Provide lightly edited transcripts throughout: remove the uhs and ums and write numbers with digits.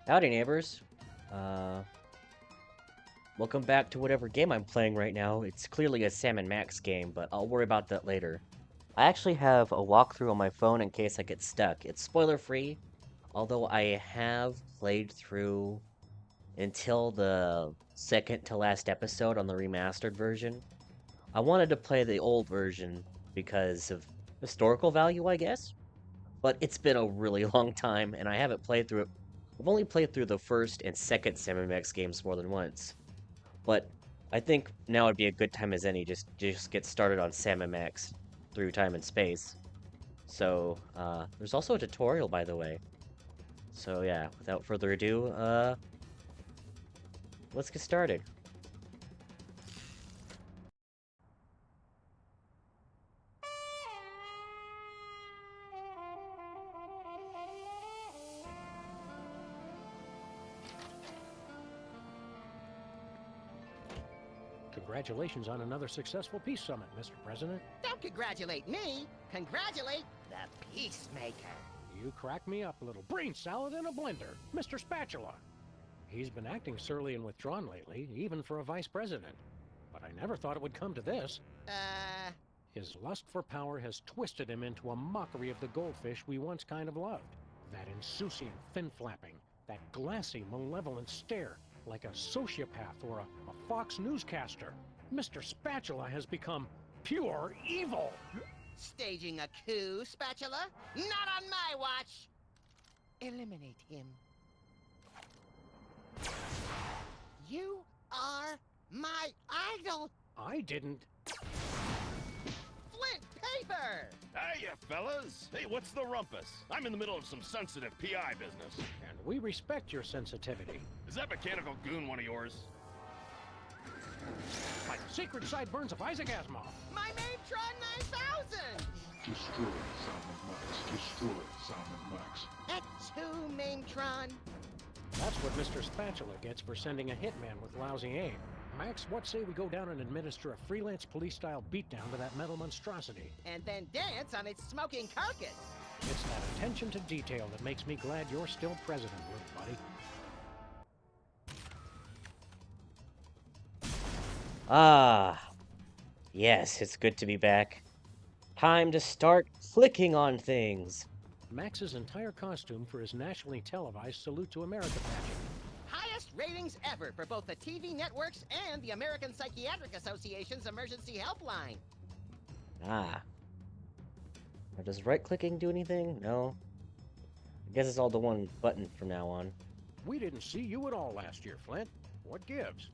Howdy, neighbors. Uh, Welcome back to whatever game I'm playing right now. It's clearly a Sam and Max game, but I'll worry about that later. I actually have a walkthrough on my phone in case I get stuck. It's spoiler-free, although I have played through until the second to last episode on the remastered version. I wanted to play the old version because of historical value, I guess, but it's been a really long time, and I haven't played through it. I've only played through the first and second Sam and Max games more than once. But I think now would be a good time as any just get started on Sam and Max through time and space. So, there's also a tutorial, by the way. So yeah, without further ado, let's get started. Congratulations on another successful peace summit, Mr. President. Don't congratulate me. Congratulate the peacemaker. You crack me up a little. Brain salad in a blender, Mr. Spatula. He's been acting surly and withdrawn lately, even for a vice president. But I never thought it would come to this. His lust for power has twisted him into a mockery of the goldfish we once kind of loved. That insouciant fin-flapping, that glassy, malevolent stare, like a sociopath or a Fox newscaster. Mr. Spatula has become pure evil. Staging a coup, Spatula? Not on my watch. Eliminate him. You are my idol. I didn't. Flint paper! Hiya, fellas. Hey, what's the rumpus? I'm in the middle of some sensitive PI business. And we respect your sensitivity. Is that mechanical goon one of yours? Like sacred sideburns of Isaac Asimov. My Matron 9000! Destroy Simon Max. Destroy Simon Max. At 2, Maintron. That's what Mr. Spatula gets for sending a hitman with lousy aim. Max, what say we go down and administer a freelance police-style beatdown to that metal monstrosity? And then dance on its smoking carcass. It's that attention to detail that makes me glad you're still president, little buddy. Ah, yes, it's good to be back. Time to start clicking on things. Max's entire costume for his nationally televised Salute to America pageant. Highest ratings ever for both the TV networks and the American Psychiatric Association's emergency helpline. Ah. Now, does right-clicking do anything? No. I guess it's all the one button from now on. We didn't see you at all last year, Flint. What gives?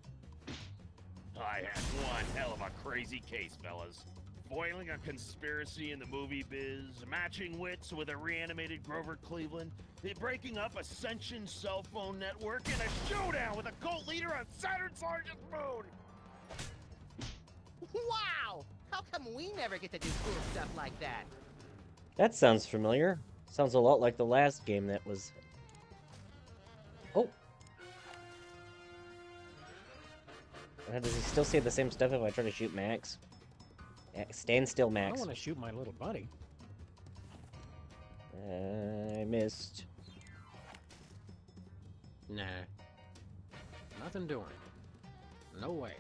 I had one hell of a crazy case, fellas. Foiling a conspiracy in the movie biz, matching wits with a reanimated Grover Cleveland, breaking up Ascension cell phone network, and a showdown with a cult leader on Saturn's largest moon! Wow! How come we never get to do cool stuff like that? That sounds familiar. Sounds a lot like the last game that was... Oh! Does he still say the same stuff if I try to shoot Max? Stand still, I Max. want to shoot my little buddy. I missed. Nah. Nothing doing. No way.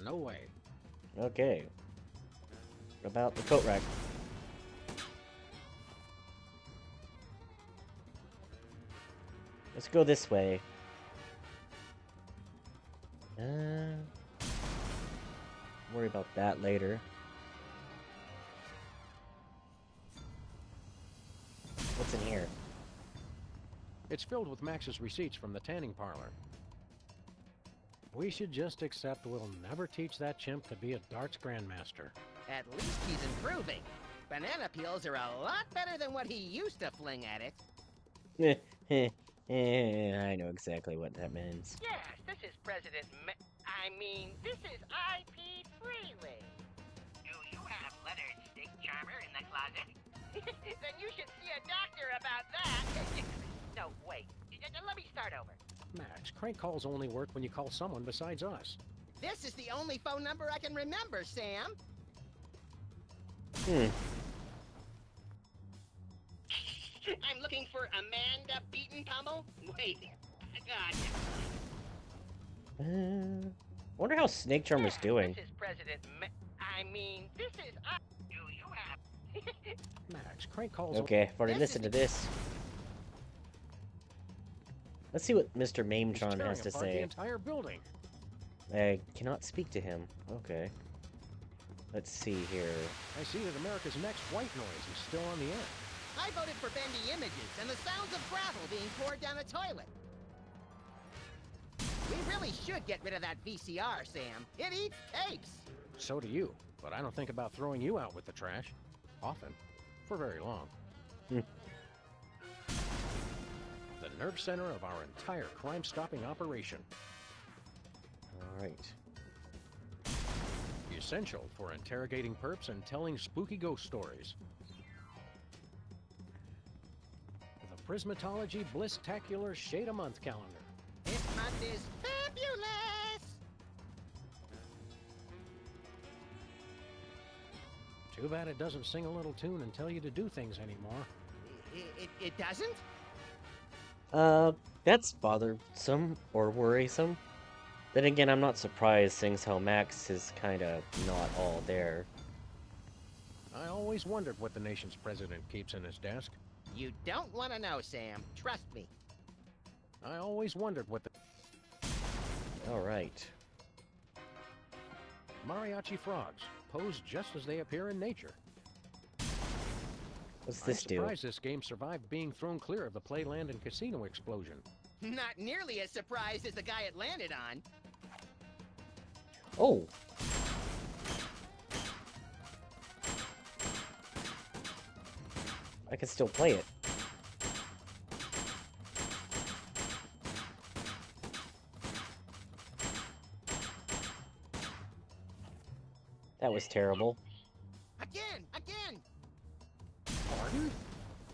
No way. Okay. What about the coat rack? Let's go this way. Worry about that later. What's in here? It's filled with Max's receipts from the tanning parlor. We should just accept we'll never teach that chimp to be a darts grandmaster. At least he's improving. Banana peels are a lot better than what he used to fling at it. I know exactly what that means. Yes, this is this is IP Freely. Do you have leather stick charmer in the closet? Then you should see a doctor about that. No, wait. Let me start over. Max, crank calls only work when you call someone besides us. This is the only phone number I can remember, Sam. I'm looking for Amanda Beaton Pummel. Wait. God. Wonder how Snake Charmer's doing. This is I mean, this is... Do you have... Max, Crank calls... Okay, I've already This listened to is- this. Let's see what Mr. He's Mametron tearing has to apart the say. entire building. I cannot speak to him. Okay. Let's see here. I see that America's next white noise is still on the air. I voted for bendy images and the sounds of gravel being poured down a toilet. We really should get rid of that VCR, Sam. It eats tapes. So do you, but I don't think about throwing you out with the trash. Often. For very long. The nerve center of our entire crime-stopping operation. Alright. Essential for interrogating perps and telling spooky ghost stories. The Prismatology Bliss-tacular Shade-a-Month calendar. This month is fabulous. Too bad it doesn't sing a little tune and tell you to do things anymore. It doesn't? That's bothersome or worrisome. Then again, I'm not surprised, seeing how Max is kinda not all there. I always wondered what the nation's president keeps in his desk. You don't want to know, Sam. Trust me. I always wondered what the... Alright. Mariachi frogs pose just as they appear in nature. What's I'm this do? surprised this game survived being thrown clear of the Playland and Casino explosion. Not nearly as surprised as the guy it landed on. Oh! I can still play it. That was terrible. Again! Pardon?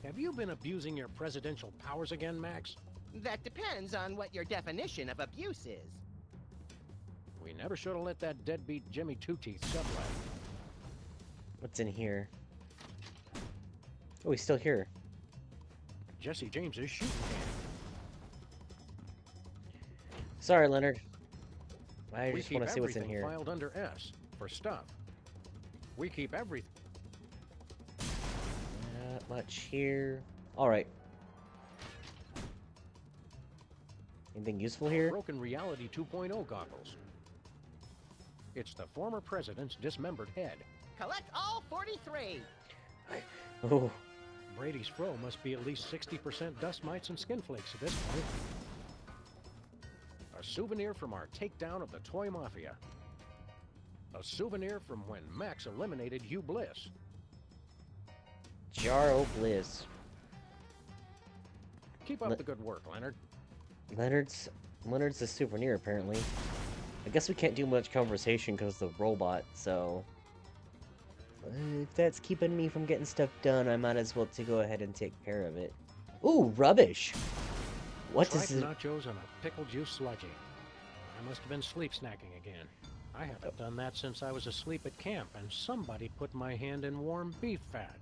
Have you been abusing your presidential powers again, Max? That depends on what your definition of abuse is. We never should have let that deadbeat Jimmy Two-Teeth sublet. What's in here? Oh, he's still here. Jesse James's shooting can. Sorry, Leonard. I We just keep want to see what's in everything here. filed under S for stuff. We keep everything. Not much here. Alright. Anything useful here? Broken Reality 2.0 goggles. It's the former president's dismembered head. Collect all 43. Oh, Brady's fro must be at least 60% dust mites and skin flakes at this point. A souvenir from our takedown of the Toy Mafia. A souvenir from when Max eliminated Hugh Bliss. Jar o' Bliss. Keep up the good work, Leonard. Leonard's a souvenir, apparently. I guess we can't do much conversation because of the robot, so... if that's keeping me from getting stuff done, I might as well to go ahead and take care of it. Ooh, rubbish! What does Tripe it... nachos and a pickle juice sludgy. I must have been sleep snacking again. I haven't done that since I was asleep at camp, and somebody put my hand in warm beef fat.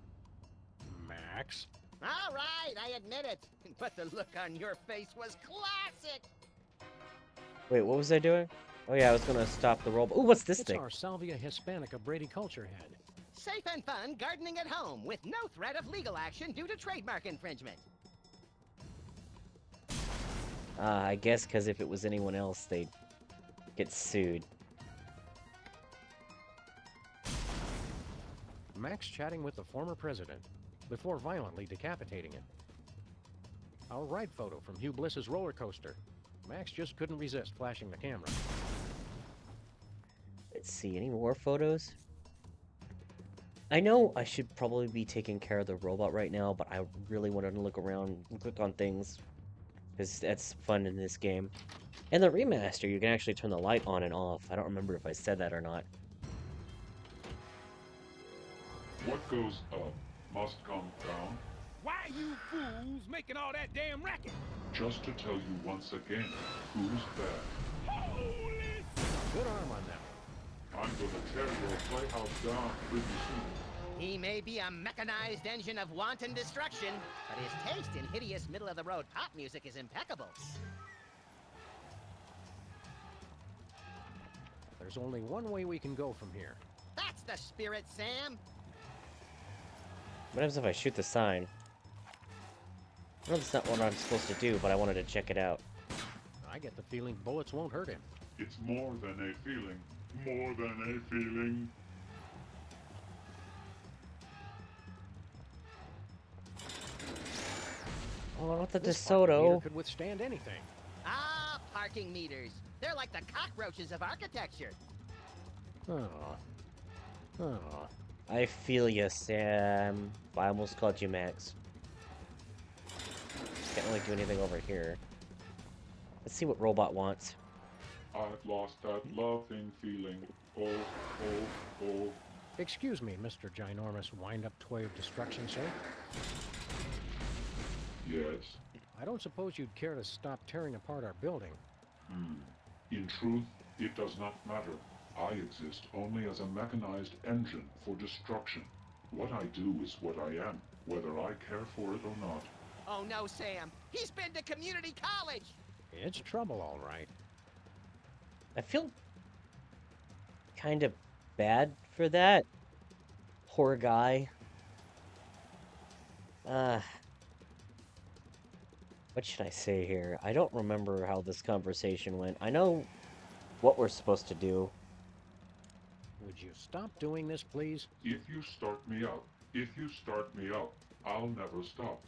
Max? All right, I admit it. But the look on your face was classic. Wait, what was I doing? Oh yeah, I was gonna stop the robot. Ooh, what's this It's thing? our Salvia Hispanica Brady culture head. Safe and fun gardening at home with no threat of legal action due to trademark infringement. I guess because if it was anyone else, they'd get sued. Max chatting with the former president before violently decapitating him. Our ride photo from Hugh Bliss's roller coaster. Max just couldn't resist flashing the camera. Let's see, any more photos? I know I should probably be taking care of the robot right now, but I really wanted to look around and click on things. Because that's fun in this game. And the remaster, you can actually turn the light on and off. I don't remember if I said that or not. What goes up must come down. Why you fools making all that damn racket? Just to tell you once again, who's back. Holy... Good arm on that one. I'm gonna tear your playhouse down pretty soon. He may be a mechanized engine of wanton destruction, but his taste in hideous middle-of-the-road pop music is impeccable. There's only one way we can go from here. That's the spirit, Sam. What happens if I shoot the sign? I know that's not what I'm supposed to do, but I wanted to check it out. I get the feeling bullets won't hurt him. It's more than a feeling. More than a feeling. Oh, not the This parking meter DeSoto. could withstand anything. Ah, parking meters. They're like the cockroaches of architecture. Oh. Oh. I feel ya, Sam. I almost called you Max. Can't really do anything over here. Let's see what Robot wants. I've lost that loving feeling. Oh, oh, oh. Excuse me, Mr. Ginormous wind-up toy of destruction, sir. Yes. I don't suppose you'd care to stop tearing apart our building. In truth, it does not matter. I exist only as a mechanized engine for destruction. What I do is what I am, whether I care for it or not. Oh no, Sam. He's been to community college. It's trouble, all right. I feel kind of bad for that. Poor guy. What should I say here? I don't remember how this conversation went. I know what we're supposed to do. Would you stop doing this, please? If you start me up, I'll never stop.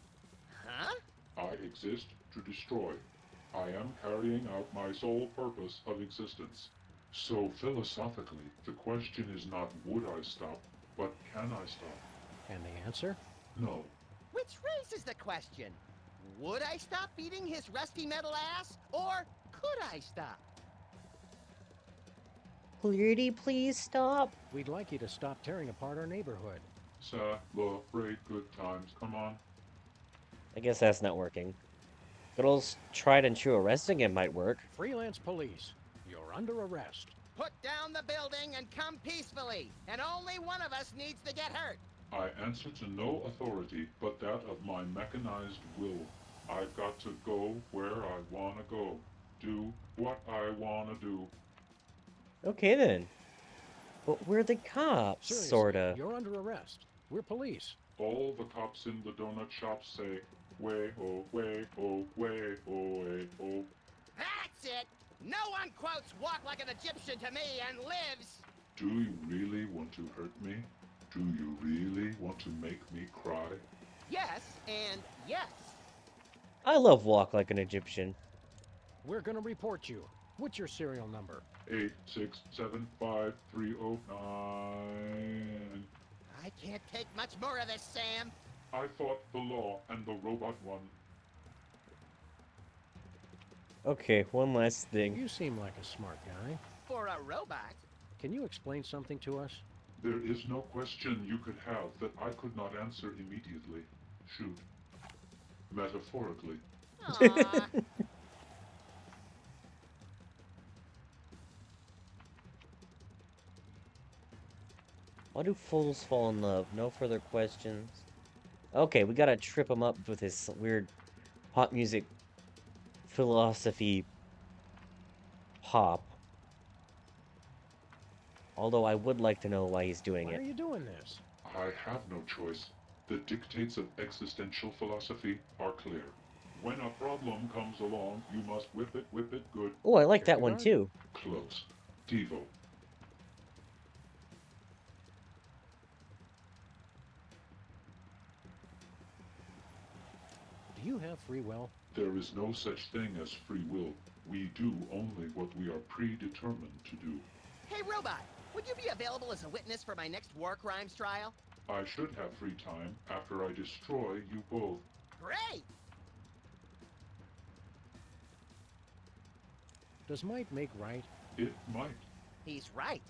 Huh? I exist to destroy. I am carrying out my sole purpose of existence. So philosophically, the question is not would I stop, but can I stop? And the answer? No. Which raises the question. Would I stop beating his rusty metal ass? Or could I stop? Pretty please stop? We'd like you to stop tearing apart our neighborhood. Celebrate good times. Come on. I guess that's not working. Good old tried and true arresting him might work. Freelance police, you're under arrest. Put down the building and come peacefully. And only one of us needs to get hurt. I answer to no authority but that of my mechanized will. I've got to go where I want to go. Do what I want to do. Okay then. But we're the cops, Seriously, sorta. You're under arrest. We're police. All the cops in the donut shop say, way ho, way ho, way ho, way ho. That's it. No one quotes walk like an Egyptian to me and lives. Do you really want to hurt me? Do you really want to make me cry? Yes, and yes. I love Walk Like an Egyptian. We're gonna report you. What's your serial number? 8675309. I can't take much more of this, Sam. I fought the law and the robot won. Okay, one last thing. You seem like a smart guy. For a robot. Can you explain something to us? There is no question you could have that I could not answer immediately. Shoot. Metaphorically. Aww. Why do fools fall in love? No further questions. Okay, we gotta trip him up with his weird pop music philosophy pop. Although I would like to know why he's doing Why it. are you doing this? I have no choice. The dictates of existential philosophy are clear. When a problem comes along, you must whip it good. Oh, I like that one Kierkegaard? too. Close. Devo. Do you have free will? There is no such thing as free will. We do only what we are predetermined to do. Hey, robot. Would you be available as a witness for my next war crimes trial? I should have free time after I destroy you both. Great! Does might make right? It might. He's right.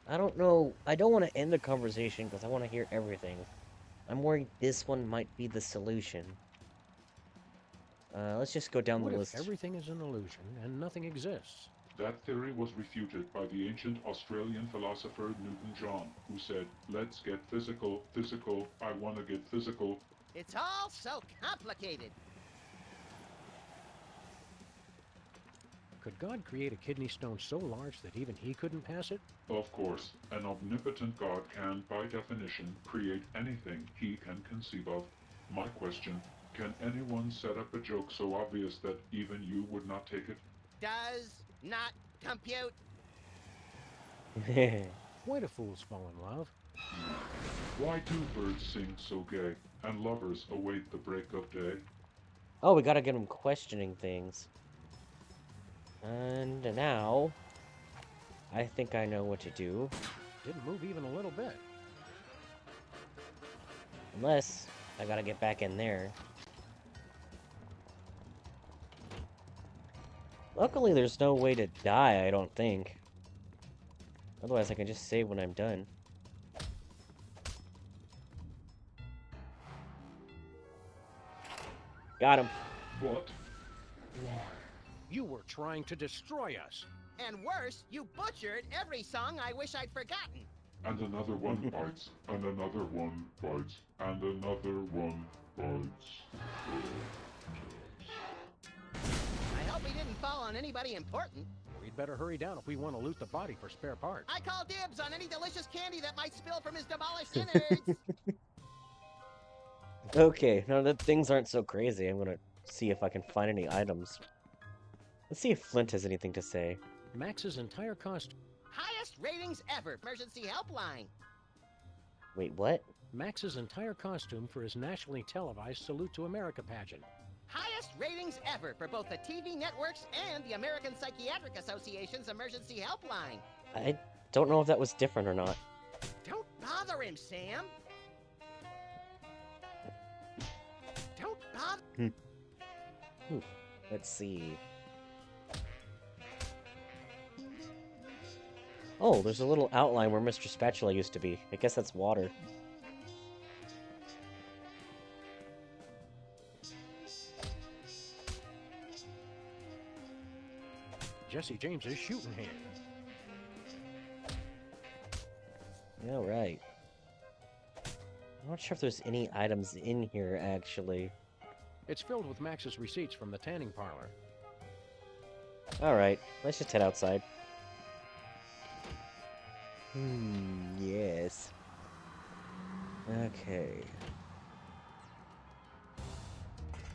I don't know. I don't want to end the conversation because I want to hear everything. I'm worried this one might be the solution. Let's just go down What the if list. everything is an illusion and nothing exists? That theory was refuted by the ancient Australian philosopher Newton John, who said, "Let's get physical, physical, I wanna get physical." It's all so complicated. Could God create a kidney stone so large that even he couldn't pass it? Of course, an omnipotent God can, by definition, create anything he can conceive of. My question, can anyone set up a joke so obvious that even you would not take it? Does not compute. Why do fools fall in love? Why do birds sing so gay, and lovers await the break of day? Oh, we gotta get him questioning things. And now, I think I know what to do. Didn't move even a little bit. Unless, I gotta get back in there. Luckily, there's no way to die, I don't think. Otherwise, I can just save when I'm done. Got him. What? Why? You were trying to destroy us. And worse, you butchered every song I wish I'd forgotten. And another one bites, and another one bites, and another one bites. I hope we didn't fall on anybody important. We'd better hurry down if we want to loot the body for spare parts. I call dibs on any delicious candy that might spill from his demolished innards. Okay, now that things aren't so crazy, I'm gonna see if I can find any items. Let's see if Flint has anything to say. Max's entire costume. Highest ratings ever. Emergency helpline. Wait, what? Max's entire costume for his nationally televised Salute to America pageant. Highest ratings ever for both the TV networks and the American Psychiatric Association's emergency helpline. I don't know if that was different or not. Don't bother him, Sam. Don't bother. Let's see. Oh, there's a little outline where Mr. Spatula used to be. I guess that's water. Jesse James's shooting hand. All right. I'm not sure if there's any items in here, actually. It's filled with Max's receipts from the tanning parlor. All right, let's just head outside. Yes. Okay.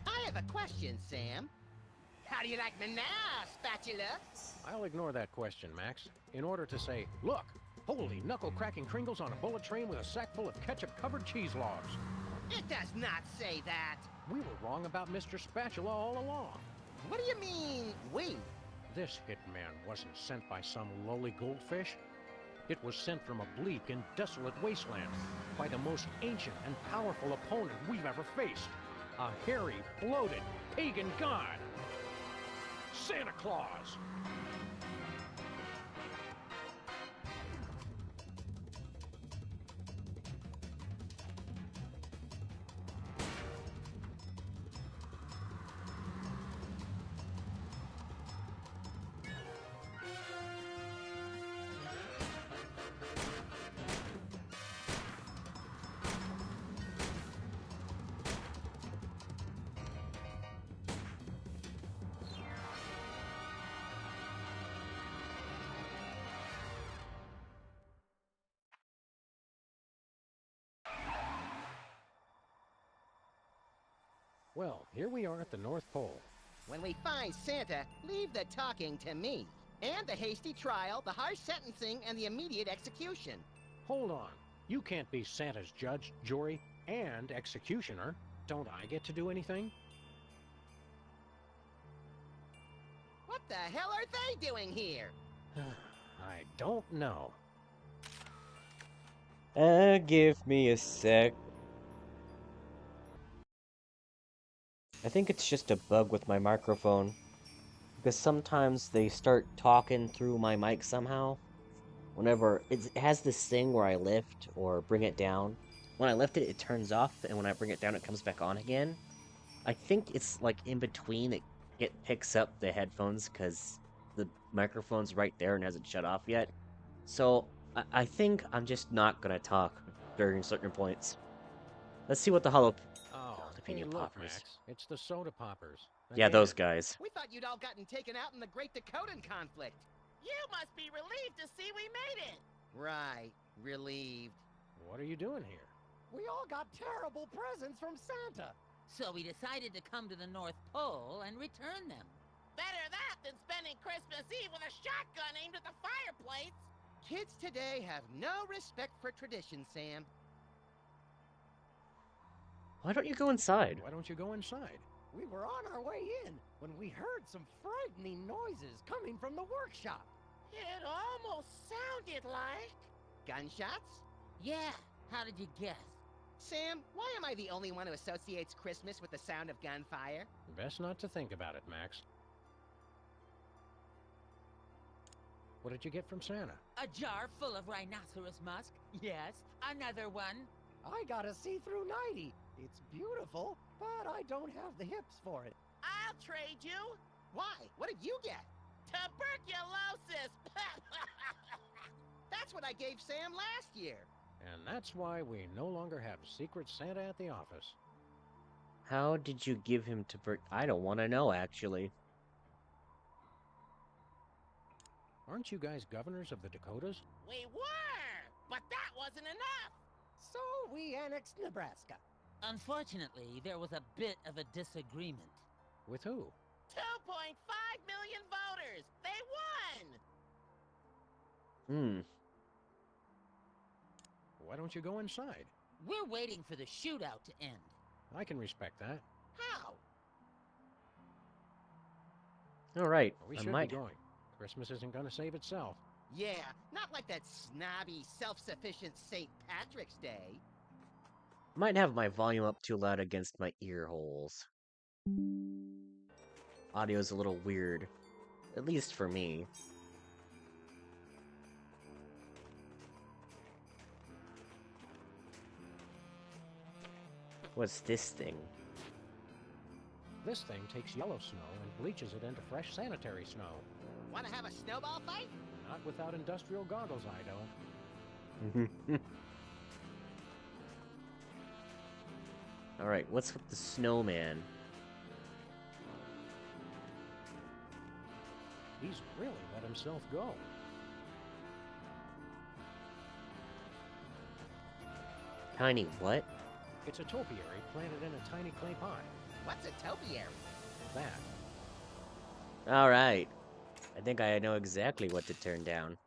I have a question, Sam. How do you like me now, Spatula? I'll ignore that question, Max, in order to say, look, holy knuckle-cracking Kringles on a bullet train with a sack full of ketchup-covered cheese logs. It does not say that. We were wrong about Mr. Spatula all along. What do you mean, we? This hitman wasn't sent by some lowly goldfish. It was sent from a bleak and desolate wasteland by the most ancient and powerful opponent we've ever faced. A hairy, bloated, pagan god. Santa Claus. Well, here we are at the North Pole. When we find Santa, leave the talking to me. And the hasty trial, the harsh sentencing, and the immediate execution. Hold on. You can't be Santa's judge, jury, and executioner. Don't I get to do anything? What the hell are they doing here? I don't know. Give me a sec. I think it's just a bug with my microphone. Because sometimes they start talking through my mic somehow. Whenever it has this thing where I lift or bring it down. When I lift it, it turns off, and when I bring it down, it comes back on again. I think it's like in between it picks up the headphones, because the microphone's right there and hasn't shut off yet. So I think I'm just not gonna talk during certain points. Let's see what the Oh, hey, jalapeno look, poppers. Max. It's the soda poppers. Yeah, those Again. guys. We thought you'd all gotten taken out in the Great Dakotan conflict. You must be relieved to see we made it. Right, relieved. What are you doing here? We all got terrible presents from Santa. So we decided to come to the North Pole and return them. Better that than spending Christmas Eve with a shotgun aimed at the fireplace. Kids today have no respect for tradition, Sam. Why don't you go inside? Why don't you go inside? We were on our way in when we heard some frightening noises coming from the workshop. It almost sounded like... Gunshots? Yeah, how did you guess? Sam, why am I the only one who associates Christmas with the sound of gunfire? Best not to think about it, Max. What did you get from Santa? A jar full of rhinoceros musk. Yes, another one. I got a see-through nightie. It's beautiful, but I don't have the hips for it. I'll trade you. Why? What did you get? Tuberculosis. That's what I gave Sam last year. And that's why we no longer have Secret Santa at the office. How did you give him I don't want to know, actually. Aren't you guys governors of the Dakotas? We were, but that wasn't enough. So we annexed Nebraska. Unfortunately, there was a bit of a disagreement. With who? 2.5 million voters. They won. Why don't you go inside? We're waiting for the shootout to end. I can respect that. How? Alright, We I should might... be going. Christmas isn't gonna save itself. Yeah, not like that snobby, self-sufficient St. Patrick's Day. Might have my volume up too loud against my ear holes. Audio's a little weird. At least for me. What's this thing? This thing takes yellow snow and bleaches it into fresh sanitary snow. Want to have a snowball fight? Not without industrial goggles, I don't. Alright, what's with the snowman? He's really let himself go. Tiny what? It's a topiary planted in a tiny clay pot. What's a topiary? That. Alright. I think I know exactly what to turn down.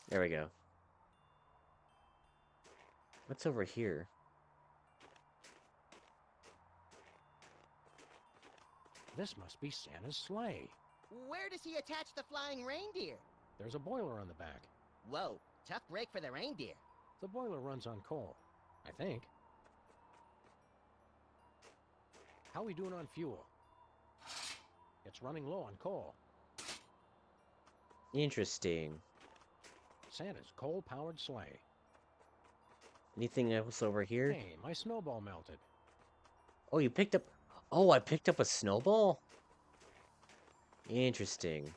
There we go. What's over here? This must be Santa's sleigh. Where does he attach the flying reindeer? There's a boiler on the back. Whoa, tough break for the reindeer. The boiler runs on coal, I think. How we doing on fuel? It's running low on coal. Interesting. Santa's coal-powered sleigh. Anything else over here? Hey, my snowball melted. Oh, you picked up... Oh, I picked up a snowball? Interesting.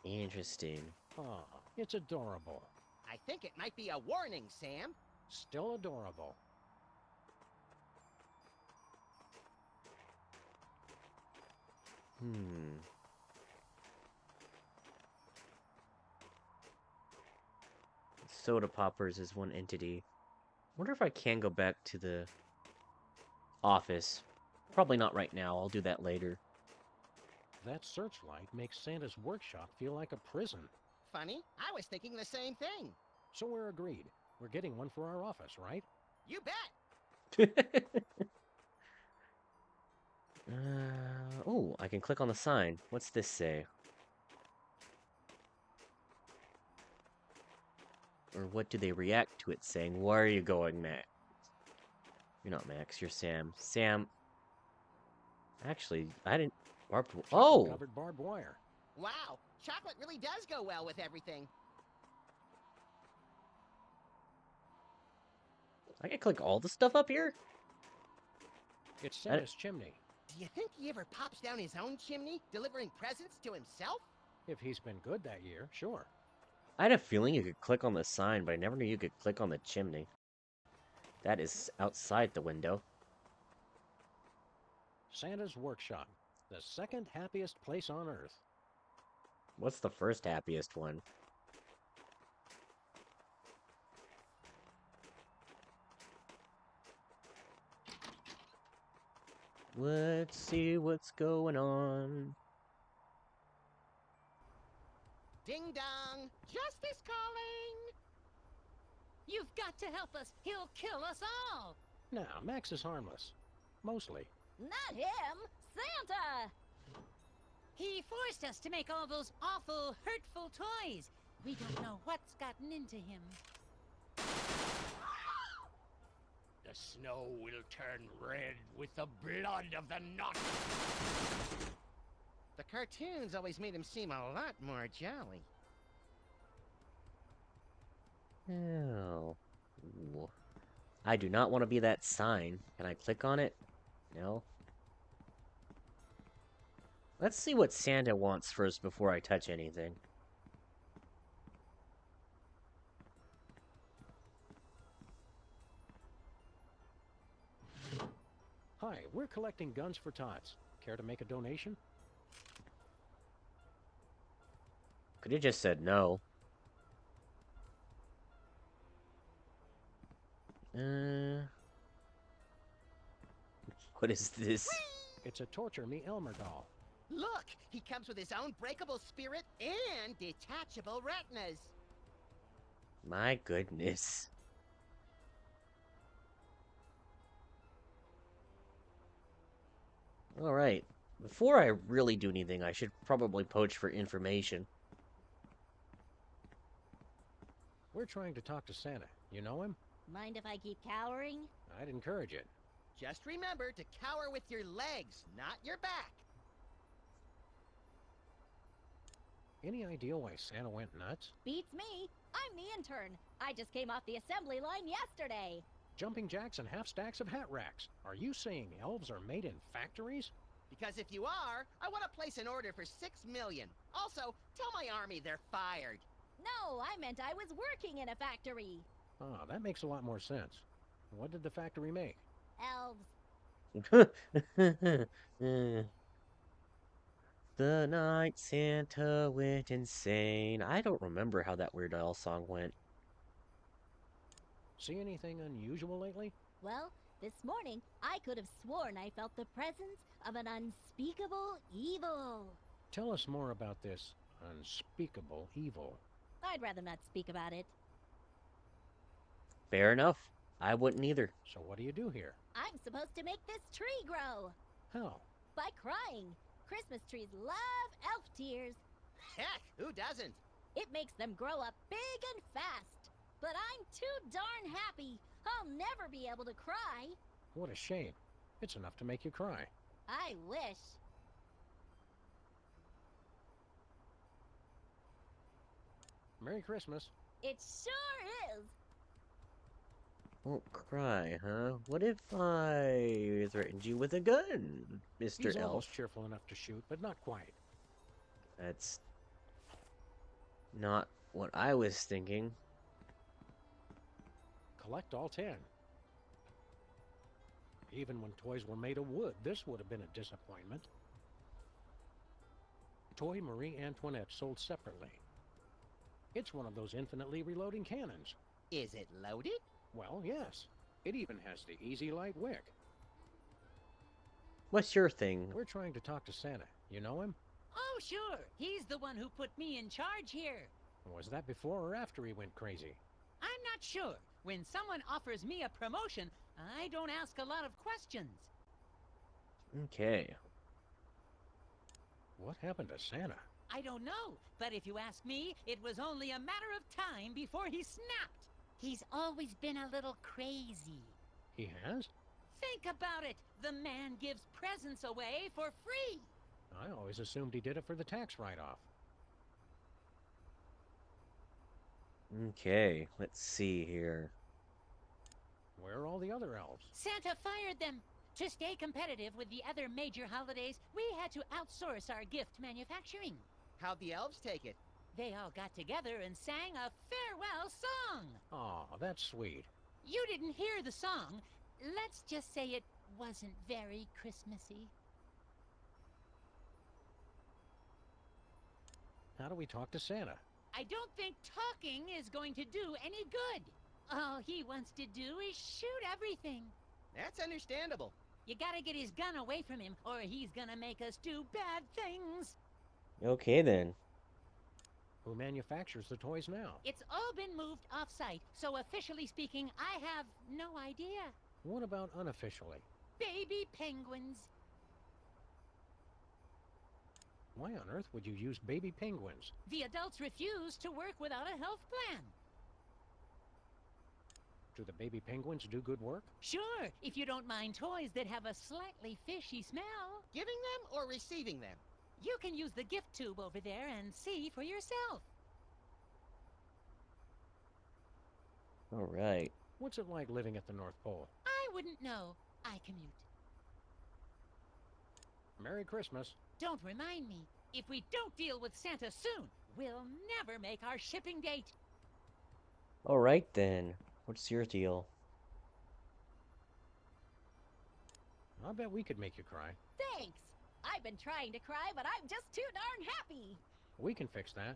Interesting. Oh, it's adorable. I think it might be a warning, Sam. Still adorable. Soda poppers is one entity. Wonder if I can go back to the office. Probably not right now. I'll do that later. That searchlight makes Santa's workshop feel like a prison. Funny, I was thinking the same thing. So we're agreed. We're getting one for our office, right? You bet. Oh, I can click on the sign. What's this say? Or what do they react to it saying? Where are you going, Max? You're not Max, you're Sam. Sam. Actually, I didn't. Oh! Chocolate-covered barbed wire. Wow, chocolate really does go well with everything. I can click all the stuff up here? It's Santa's chimney. Do you think he ever pops down his own chimney, delivering presents to himself? If he's been good that year, sure. I had a feeling you could click on the sign, but I never knew you could click on the chimney. That is outside the window. Santa's workshop. The second happiest place on Earth. What's the first happiest one? Let's see what's going on. Ding dong! Justice calling! You've got to help us. He'll kill us all. Now, Max is harmless. Mostly. Not him. Santa! He forced us to make all those awful, hurtful toys. We don't know what's gotten into him. The snow will turn red with the blood of the knot. The cartoons always made him seem a lot more jolly. Oh. Ooh. I do not want to be that sign. Can I click on it? No. Let's see what Santa wants first before I touch anything. Hi, we're collecting guns for tots. Care to make a donation? Could have just said no. What is this? It's a Torture Me Elmer doll. Look, he comes with his own breakable spirit and detachable retinas. My goodness. Alright. Before I really do anything, I should probably poach for information. We're trying to talk to Santa. You know him? Mind if I keep cowering? I'd encourage it. Just remember to cower with your legs, not your back. Any idea why Santa went nuts? Beats me. I'm the intern. I just came off the assembly line yesterday. Jumping jacks and half stacks of hat racks. Are you saying elves are made in factories? Because if you are, I want to place an order for 6 million. Also, tell my army they're fired. No, I meant I was working in a factory. Ah, that makes a lot more sense. What did the factory make? Elves. The night Santa went insane. I don't remember how that Weird Al song went. See anything unusual lately? Well, this morning, I could have sworn I felt the presence of an unspeakable evil. Tell us more about this unspeakable evil. I'd rather not speak about it. Fair enough. I wouldn't either. So what do you do here? I'm supposed to make this tree grow. How? By crying. Christmas trees love elf tears. Heck, who doesn't? It makes them grow up big and fast. But I'm too darn happy. I'll never be able to cry. What a shame. It's enough to make you cry. I wish. Merry Christmas. It sure is. Won't cry, huh? What if I threatened you with a gun, Mr. He's Elf? almost cheerful enough to shoot, but not quite. That's not what I was thinking. Collect all 10. Even when toys were made of wood, this would have been a disappointment. Toy Marie Antoinette sold separately. It's one of those infinitely reloading cannons. Is it loaded? Well, yes. It even has the easy light wick. What's your thing? We're trying to talk to Santa. You know him? Oh, sure. He's the one who put me in charge here. Was that before or after he went crazy? I'm not sure. When someone offers me a promotion, I don't ask a lot of questions. Okay. What happened to Santa? I don't know, but if you ask me, it was only a matter of time before he snapped. He's always been a little crazy. He has? Think about it. The man gives presents away for free. I always assumed he did it for the tax write-off. Okay, let's see here. Where are all the other elves? Santa fired them. To stay competitive with the other major holidays, we had to outsource our gift manufacturing. How'd the elves take it? They all got together and sang a farewell song. Aw, that's sweet. You didn't hear the song. Let's just say it wasn't very Christmassy. How do we talk to Santa? I don't think talking is going to do any good. All he wants to do is shoot everything. That's understandable. You gotta get his gun away from him, or he's gonna make us do bad things. Okay then. Who manufactures the toys now? It's all been moved off-site, so officially speaking, I have no idea. What about unofficially? Baby penguins. Why on earth would you use baby penguins? The adults refuse to work without a health plan. Do the baby penguins do good work? Sure, if you don't mind toys that have a slightly fishy smell. Giving them or receiving them? You can use the gift tube over there and see for yourself. Alright. What's it like living at the North Pole? I wouldn't know. I commute. Merry Christmas. Don't remind me. If we don't deal with Santa soon, we'll never make our shipping date. Alright then. What's your deal? I bet we could make you cry. Thanks. I've been trying to cry, but I'm just too darn happy. We can fix that.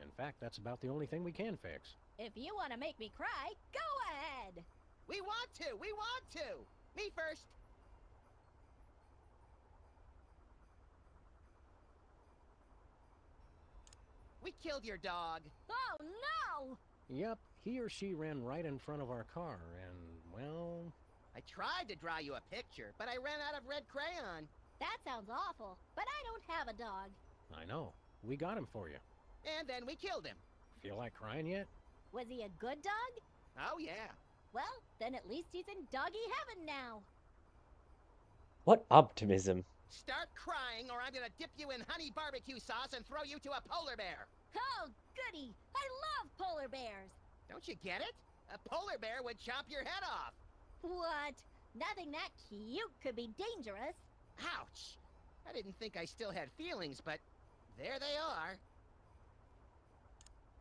In fact, that's about the only thing we can fix. If you want to make me cry, go ahead. We want to! We want to! Me first! We killed your dog. Oh, no! Yep, he or she ran right in front of our car, and, well... I tried to draw you a picture, but I ran out of red crayon. That sounds awful, but I don't have a dog. I know. We got him for you. And then we killed him. Feel like crying yet? Was he a good dog? Oh, yeah. Well, then at least he's in doggy heaven now. What optimism. Start crying or I'm gonna dip you in honey barbecue sauce and throw you to a polar bear. Oh, goody! I love polar bears! Don't you get it? A polar bear would chop your head off. What? Nothing that cute could be dangerous. Ouch! I didn't think I still had feelings, but there they are.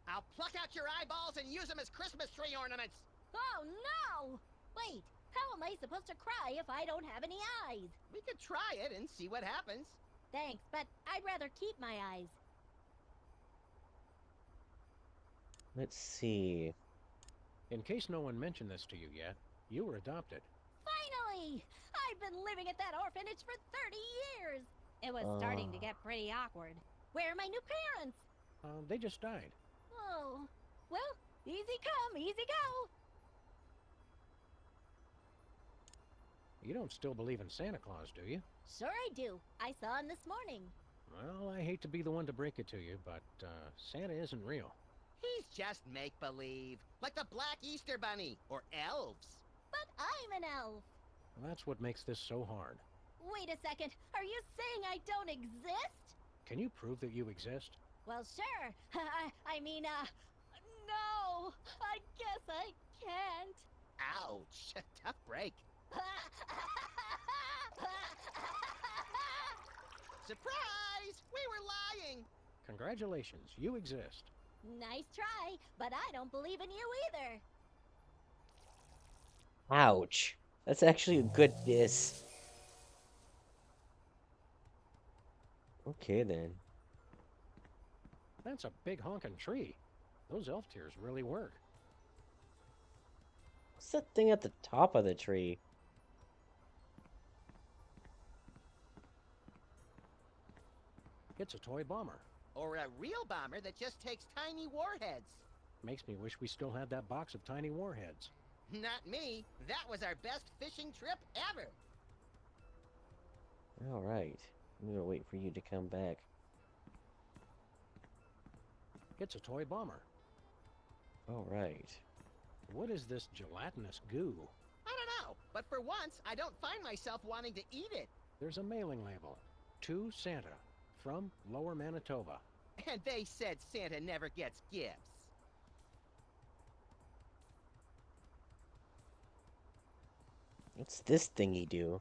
I'll pluck out your eyeballs and use them as Christmas tree ornaments. Oh, no! Wait, how am I supposed to cry if I don't have any eyes? We could try it and see what happens. Thanks, but I'd rather keep my eyes. Let's see. In case no one mentioned this to you yet, you were adopted. Finally! I've been living at that orphanage for 30 years! It was starting to get pretty awkward. Where are my new parents? They just died. Oh, well, easy come, easy go. You don't still believe in Santa Claus, do you? Sure I do. I saw him this morning. Well, I hate to be the one to break it to you, but Santa isn't real. He's just make-believe, like the Black Easter Bunny, or elves. But I'm an elf. That's what makes this so hard. Wait a second, are you saying I don't exist? Can you prove that you exist? Well, sure. I mean, no, I guess I can't. Ouch, tough break. Surprise! We were lying! Congratulations, you exist. Nice try, but I don't believe in you either. Ouch. That's actually a good diss. Okay then. That's a big honking tree. Those elf tears really work. What's that thing at the top of the tree? It's a toy bomber. Or a real bomber that just takes tiny warheads. Makes me wish we still had that box of tiny warheads. Not me. That was our best fishing trip ever. Alright. I'm gonna wait for you to come back. It's a toy bomber. Alright. What is this gelatinous goo? I don't know. know, but for once, I don't find myself wanting to eat it. There's a mailing label. To Santa. From Lower Manitoba. And they said Santa never gets gifts. What's this thingy do?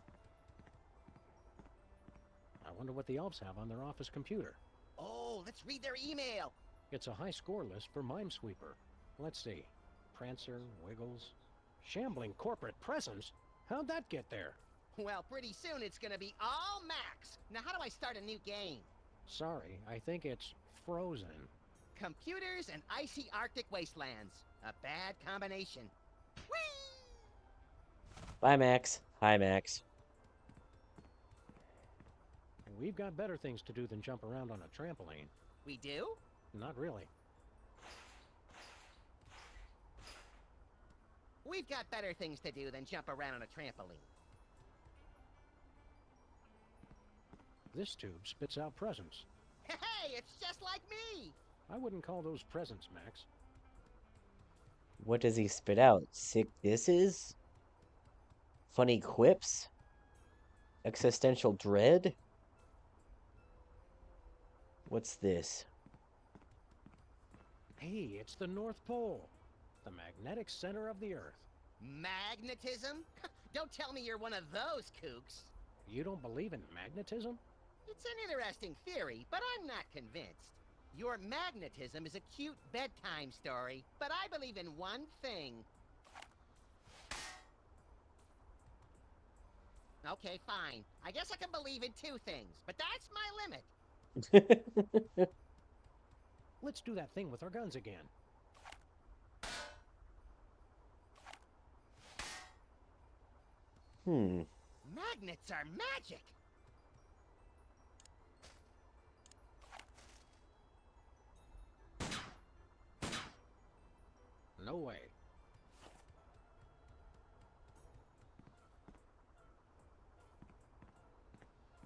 I wonder what the elves have on their office computer. Oh, let's read their email. It's a high score list for Minesweeper. Let's see. Prancer, Wiggles... Shambling corporate presence? How'd that get there? Well, pretty soon it's gonna be all Max. Now how do I start a new game? Sorry, I think it's frozen. Computers and icy Arctic wastelands. A bad combination. Whee! Bye, Max. Hi, Max. We've got better things to do than jump around on a trampoline. We do? Not really. We've got better things to do than jump around on a trampoline. This tube spits out presents. Hey, it's just like me! I wouldn't call those presents, Max. What does he spit out? Sick disses? Funny quips? Existential dread? What's this? Hey, it's the North Pole. The magnetic center of the Earth. Magnetism? Don't tell me you're one of those kooks. You don't believe in magnetism? It's an interesting theory, but I'm not convinced. Your magnetism is a cute bedtime story, but I believe in one thing. Okay, fine. I guess I can believe in two things, but that's my limit. Let's do that thing with our guns again. Magnets are magic! No way.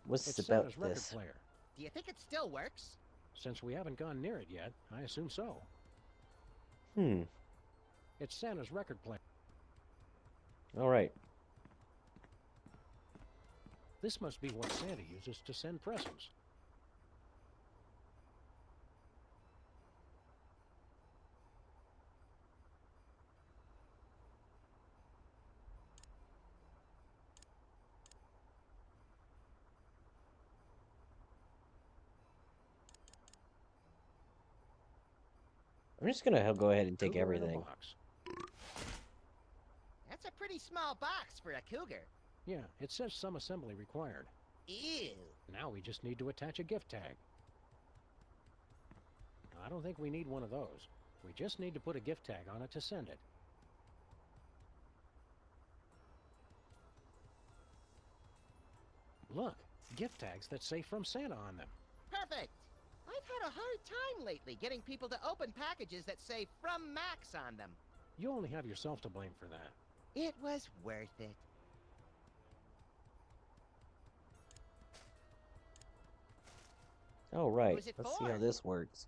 What's It's about Santa's record this? player. Do you think it still works? Since we haven't gone near it yet, I assume so. It's Santa's record player. Alright. This must be what Santa uses to send presents. I'm just gonna go ahead and take Cougar in a everything. box. That's a pretty small box for a cougar. Yeah, it says some assembly required. Ew. Now we just need to attach a gift tag. I don't think we need one of those. We just need to put a gift tag on it to send it. Look, gift tags that say From Santa on them. Perfect. I've had a hard time lately getting people to open packages that say From Max on them. You only have yourself to blame for that. It was worth it. Oh, right. Who's it Let's see for? how this works.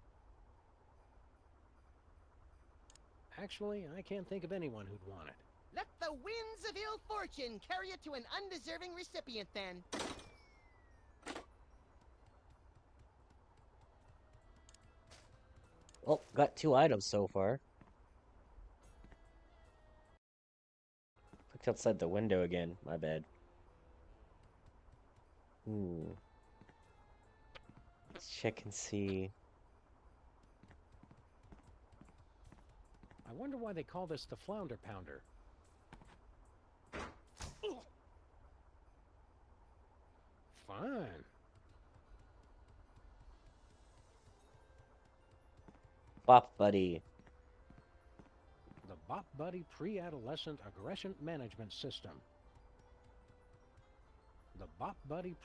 Actually, I can't think of anyone who'd want it. Let the winds of ill fortune carry it to an undeserving recipient, then. Oh, got 2 items so far. Looked outside the window again. My bad. Let's check and see. I wonder why they call this the Flounder Pounder. Fun. Bop Buddy. The Bop Buddy Pre-Adolescent Aggression Management System. The Bop Buddy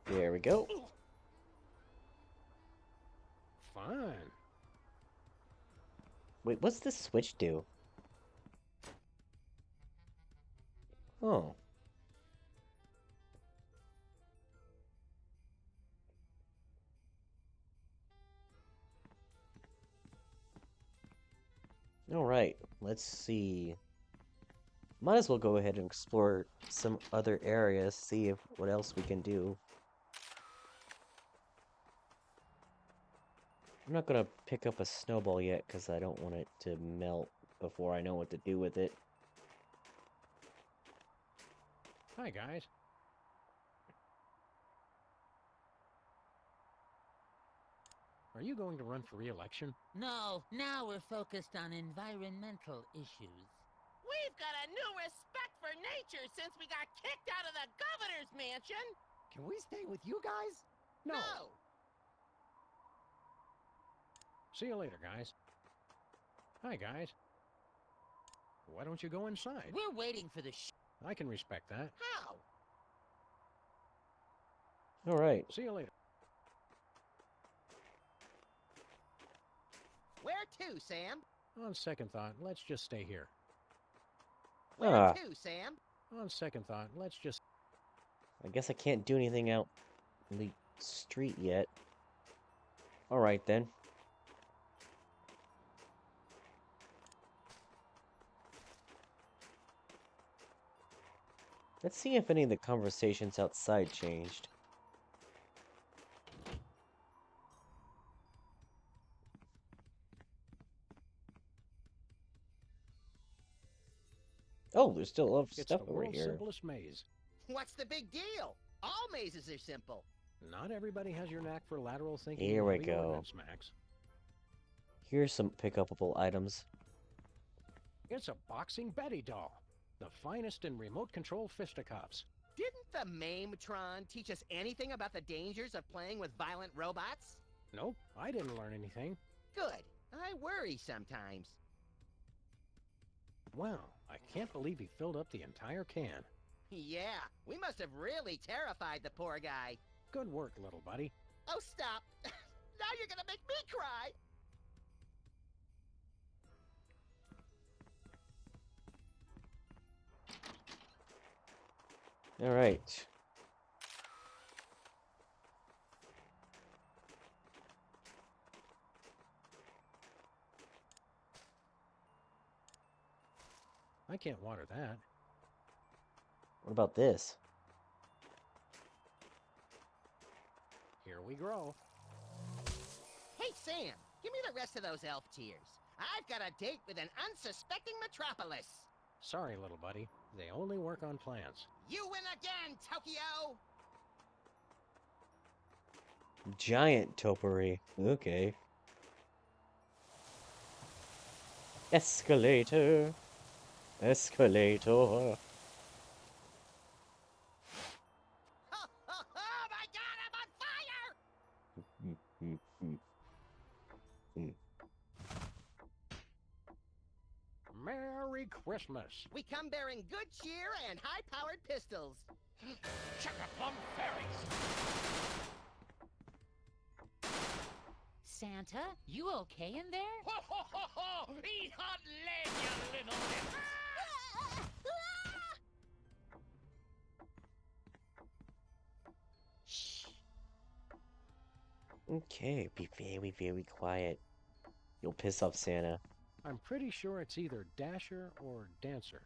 There we go. Fun. Wait, what's this switch do? Oh. Alright, let's see. Might as well go ahead and explore some other areas, see if what else we can do. I'm not gonna pick up a snowball yet because I don't want it to melt before I know what to do with it. Hi, guys. Are you going to run for re-election? No, now we're focused on environmental issues. We've got a new respect for nature since we got kicked out of the governor's mansion. Can we stay with you guys? No. No. See you later, guys. Hi, guys. Why don't you go inside? We're waiting for the I can respect that. How? Alright. See you later. Where to, Sam? On second thought, let's just stay here. Where Ah. to, Sam? On second thought, let's just... I guess I can't do anything out in the street yet. Alright then. Let's see if any of the conversations outside changed. Oh, there's still a lot of It's stuff the over world's here. simplest maze. What's the big deal? All mazes are simple. Not everybody has your knack for lateral thinking. Here and we heavy go. ordnance, Max. Here's some pick-upable items. It's a boxing Betty doll. The finest in remote control fisticuffs. Didn't the Mametron teach us anything about the dangers of playing with violent robots? Nope, I didn't learn anything. Good. I worry sometimes. Wow, I can't believe he filled up the entire can. Yeah, we must have really terrified the poor guy. Good work, little buddy. Oh, stop. Now you're gonna make me cry. Alright. I can't water that. What about this? Here we grow. Hey, Sam, give me the rest of those elf tears. I've got a date with an unsuspecting metropolis. Sorry, little buddy. They only work on plants. You win again, Tokyo! Giant topiary. Okay. Escalator. Escalator. Oh, my God, I'm on fire! Merry Christmas. We come bearing good cheer and high-powered pistols. Chuck-a-plum fairies! Santa, you okay in there? Ho, ho, ho, ho! Eat hot lead, you little imps! Shh. Okay, be very, very quiet. You'll piss off Santa. I'm pretty sure it's either Dasher or Dancer.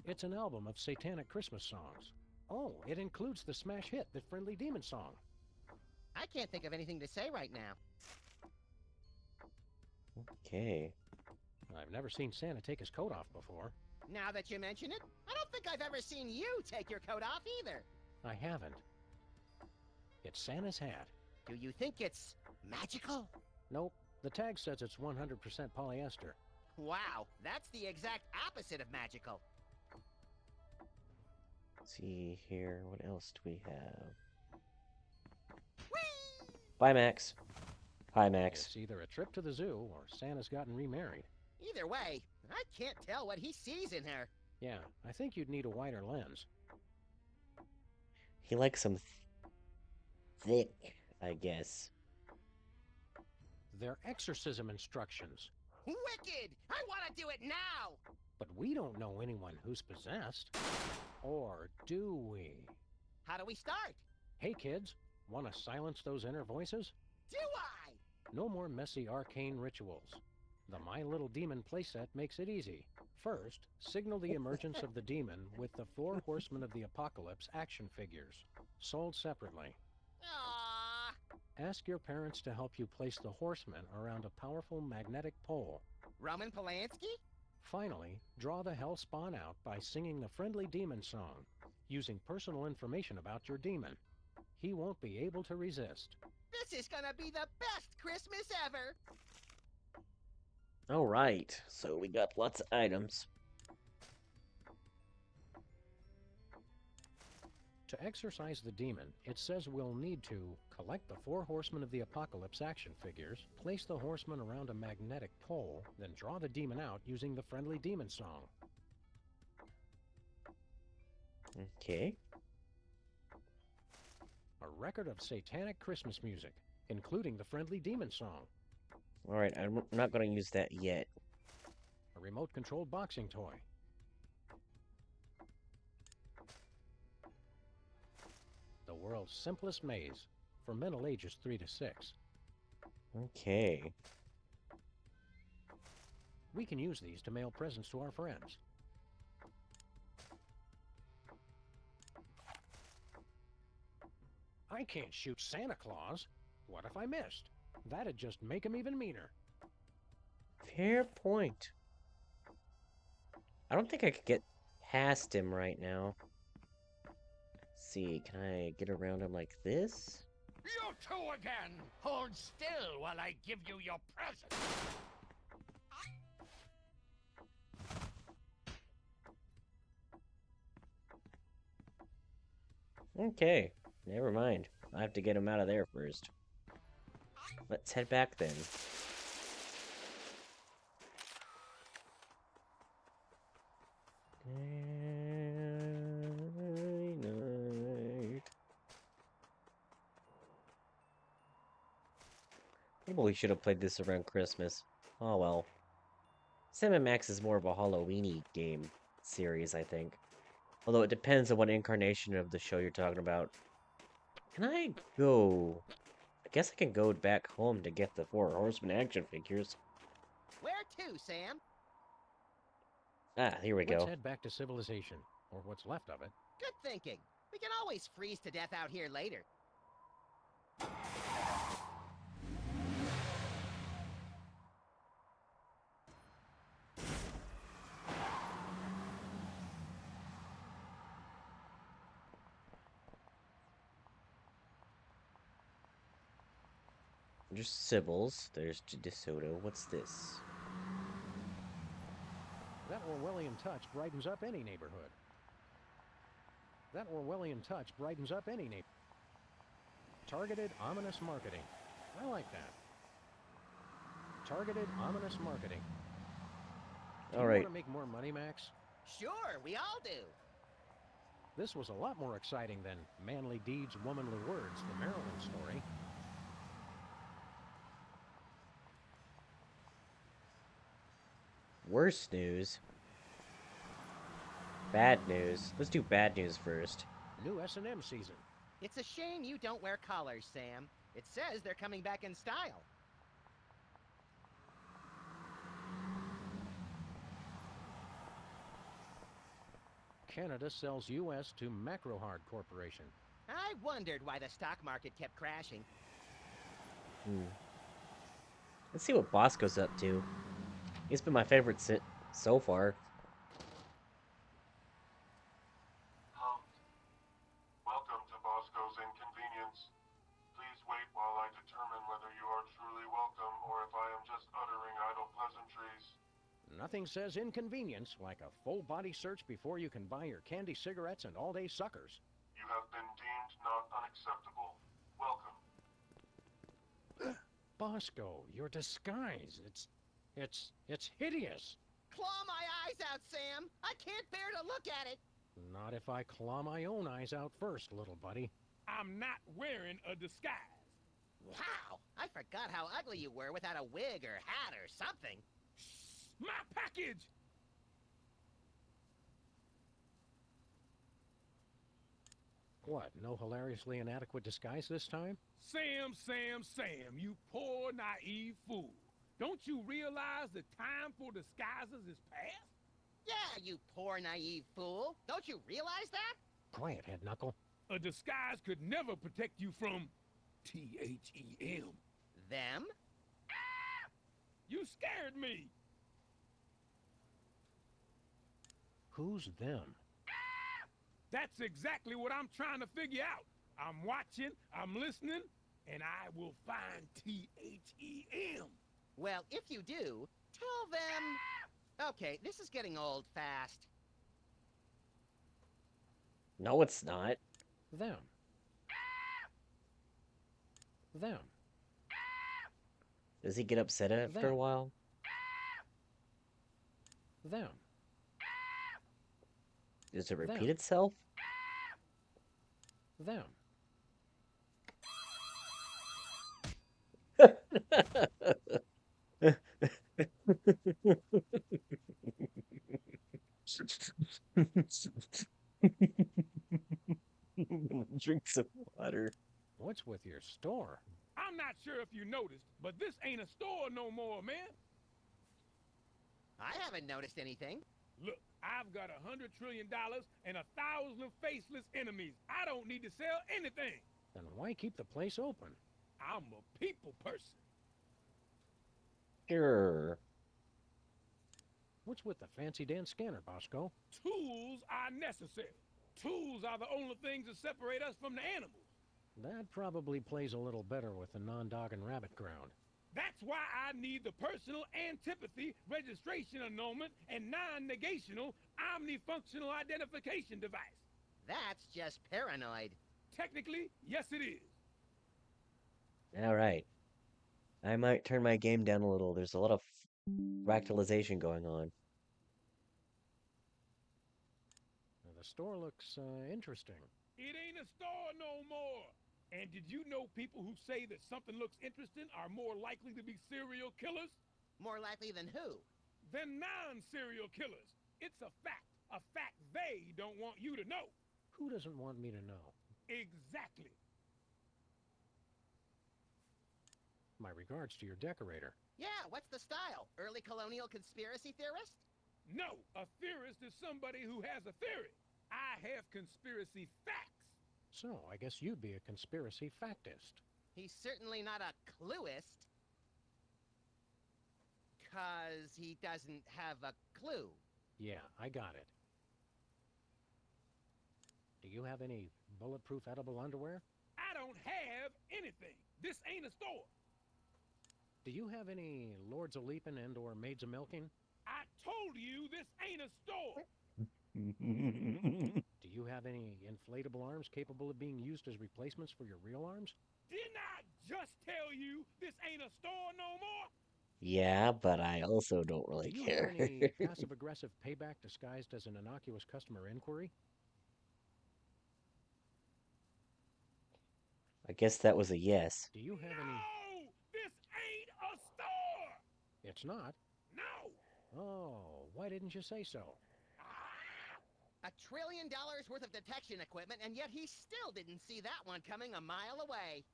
It's an album of satanic Christmas songs. Oh, it includes the smash hit, The Friendly Demon Song. I can't think of anything to say right now. Okay. I've never seen Santa take his coat off before. Now that you mention it, I don't think I've ever seen you take your coat off either. I haven't. It's Santa's hat. Do you think it's magical? Nope, the tag says it's 100% polyester. Wow, that's the exact opposite of magical. Let's see here. What else do we have? Whee! Bye, Max. Hi, Max. It's either a trip to the zoo or Santa's gotten remarried. Either way, I can't tell what he sees in her. Yeah, I think you'd need a wider lens. He likes them thick, I guess. They're exorcism instructions. Wicked! I want to do it now! But we don't know anyone who's possessed. Or do we? How do we start? Hey kids, want to silence those inner voices? Do I? No more messy arcane rituals. The My Little Demon playset makes it easy. First, signal the emergence of the demon with the 4 Horsemen of the Apocalypse action figures, sold separately. Aww. Ask your parents to help you place the horsemen around a powerful magnetic pole. Roman Polanski? Finally, draw the Hellspawn out by singing the friendly demon song, using personal information about your demon. He won't be able to resist. This is gonna be the best Christmas ever! All right, so we got lots of items. To exorcise the demon, it says we'll need to collect the 4 Horsemen of the Apocalypse action figures, place the horsemen around a magnetic pole, then draw the demon out using the friendly demon song. Okay. A record of satanic Christmas music, including the friendly demon song. All right, I'm not going to use that yet. A remote-controlled boxing toy. The world's simplest maze for mental ages 3 to 6. Okay. We can use these to mail presents to our friends. I can't shoot Santa Claus. What if I missed? That'd just make him even meaner. Fair point. I don't think I could get past him right now. Let's see, can I get around him like this? You two again! Hold still while I give you your present! Okay, never mind. I have to get him out of there first. Let's head back then. Night. Maybe we should have played this around Christmas. Oh well. Sam & Max is more of a Halloween-y game series, I think. Although it depends on what incarnation of the show you're talking about. Can I go... I guess I can go back home to get the 4 Horsemen action figures. Where to, Sam? Ah, here we Let's go. head back to civilization, or what's left of it. Good thinking. We can always freeze to death out here later. There's Sybil's. There's DeSoto. What's this? That Orwellian touch brightens up any neighborhood. That Orwellian touch brightens up any neighborhood. Targeted, ominous marketing. I like that. Targeted, ominous marketing. Do you All right. want to make more money, Max? Sure, we all do. This was a lot more exciting than Manly Deeds, Womanly Words, the Maryland story. Worse news. Bad news. Let's do bad news first. New S&M season. It's a shame you don't wear collars, Sam. It says they're coming back in style. Canada sells U.S. to Macrohard Corporation. I wondered why the stock market kept crashing. Let's see what Bosco's up to. He's been my favorite so far. Welcome to Bosco's Inconvenience. Please wait while I determine whether you are truly welcome or if I am just uttering idle pleasantries. Nothing says inconvenience like a full-body search before you can buy your candy cigarettes and all-day suckers. You have been deemed not unacceptable. Welcome. Bosco, your disguise, it's hideous. Claw my eyes out, Sam! I can't bear to look at it! Not if I claw my own eyes out first, little buddy. I'm not wearing a disguise. Wow! I forgot how ugly you were without a wig or hat or something. My package! What, no hilariously inadequate disguise this time? Sam, you poor naive fool. Don't you realize the time for disguises is past? Yeah, you poor naive fool. Don't you realize that? Quiet, Head Knuckle. A disguise could never protect you from THEM. Them? You scared me. Who's them? That's exactly what I'm trying to figure out. I'm watching, I'm listening, and I will find THEM. Well, if you do, tell them... Okay, this is getting old fast. No, it's not. Them. Them. Does he get upset after a Them. while? Them. Does it repeat Them. itself? Them. Drink some water. What's with your store? I'm not sure if you noticed, but this ain't a store no more, man. I haven't noticed anything. Look, I've got $100 trillion and 1,000 faceless enemies. I don't need to sell anything. Then why keep the place open? I'm a people person. Sure. What's with the fancy dance scanner, Bosco? Tools are necessary. Tools are the only things that separate us from the animals. That probably plays a little better with the non-dog and rabbit ground. That's why I need the personal antipathy registration annulment and non-negational omnifunctional identification device. That's just paranoid. Technically, yes it is. All right. I might turn my game down a little. There's a lot of fractalization going on. Now, the store looks interesting. It ain't a store no more. And did you know people who say that something looks interesting are more likely to be serial killers? More likely than who? Than non-serial killers. It's a fact they don't want you to know. Who doesn't want me to know? Exactly. My regards to your decorator. Yeah, what's the style? Early colonial conspiracy theorist? No, a theorist is somebody who has a theory. I have conspiracy facts. So, I guess you'd be a conspiracy factist. He's certainly not a cluist. 'Cause he doesn't have a clue. Yeah, I got it. Do you have any bulletproof edible underwear? I don't have anything. This ain't a store. Do you have any Lords of Leaping and or Maids of Milking? I told you this ain't a store. Do you have any inflatable arms capable of being used as replacements for your real arms? Didn't I just tell you this ain't a store no more? Yeah, but I also don't really Do you care. have any passive-aggressive payback disguised as an innocuous customer inquiry? I guess that was a yes. Do you have any... No! This ain't a store! It's not? No! Oh, why didn't you say so? $1 trillion worth of detection equipment, and yet he still didn't see that one coming a mile away.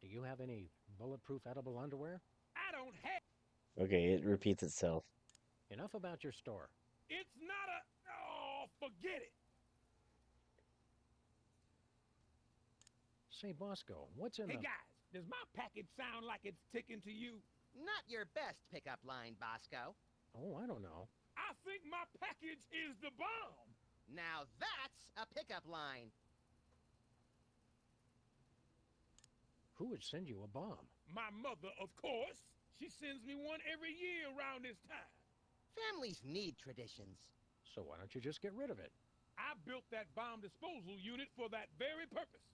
Do you have any bulletproof edible underwear? I don't have... Okay, it repeats itself. Enough about your store. It's not a... Oh, forget it. Say, Bosco, what's in Hey, the... guys, does my package sound like it's ticking to you? Not your best pickup line, Bosco. Oh, I don't know. I think my package is the bomb. Now that's a pickup line. Who would send you a bomb? My mother, of course. She sends me one every year around this time. Families need traditions. So why don't you just get rid of it? I built that bomb disposal unit for that very purpose.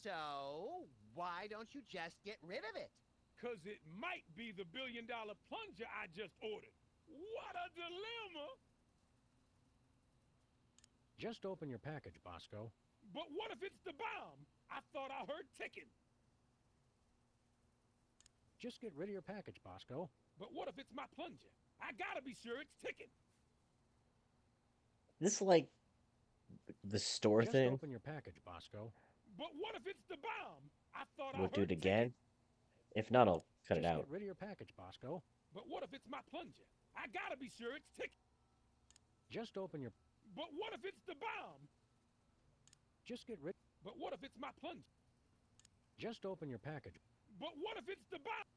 So, why don't you just get rid of it? 'Cause it might be the billion-dollar plunger I just ordered. What a dilemma! Just open your package, Bosco. But what if it's the bomb? I thought I heard ticking. Just get rid of your package, Bosco. But what if it's my plunger? I gotta be sure it's ticking. This is like the store Just thing. open your package, Bosco. But what if it's the bomb? I thought I We'll heard do it ticking. again. If not, I'll Cut it Just out. get rid of your package, Bosco. But what if it's my plunger? I gotta be sure it's ticking. Just open your... But what if it's the bomb? Just get rid... But what if it's my plunger? Just open your package. But what if it's the bomb?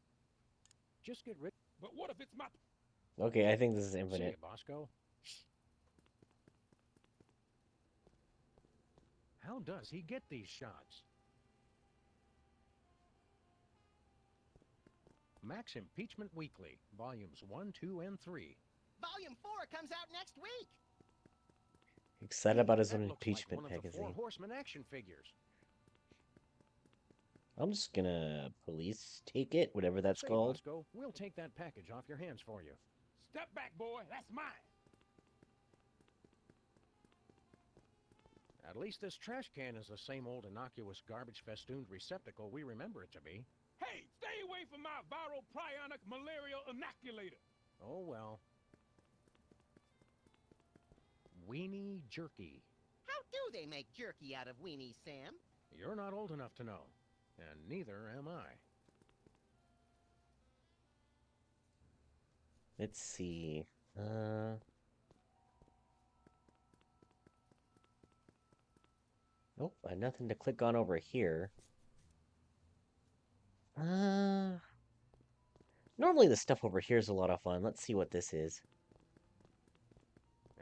Just get rid... But what if it's my... Okay, I think this is See infinite. ya, Bosco. How does he get these shots? Max Impeachment Weekly, Volumes 1, 2, and 3. Volume 4 comes out next week. Excited about his That own looks like impeachment one of the Four magazine. Horsemen action figures. I'm just gonna police take it, whatever that's Say, called. Bosco, we'll take that package off your hands for you. Step back, boy. That's mine. At least this trash can is the same old innocuous garbage-festooned receptacle we remember it to be. Hey, stay away from my viral prionic malarial inoculator. Oh, well. Weenie jerky. How do they make jerky out of weenies, Sam? You're not old enough to know, and neither am I. Let's see. Nope, I have nothing to click on over here. Normally the stuff over here is a lot of fun. Let's see what this is.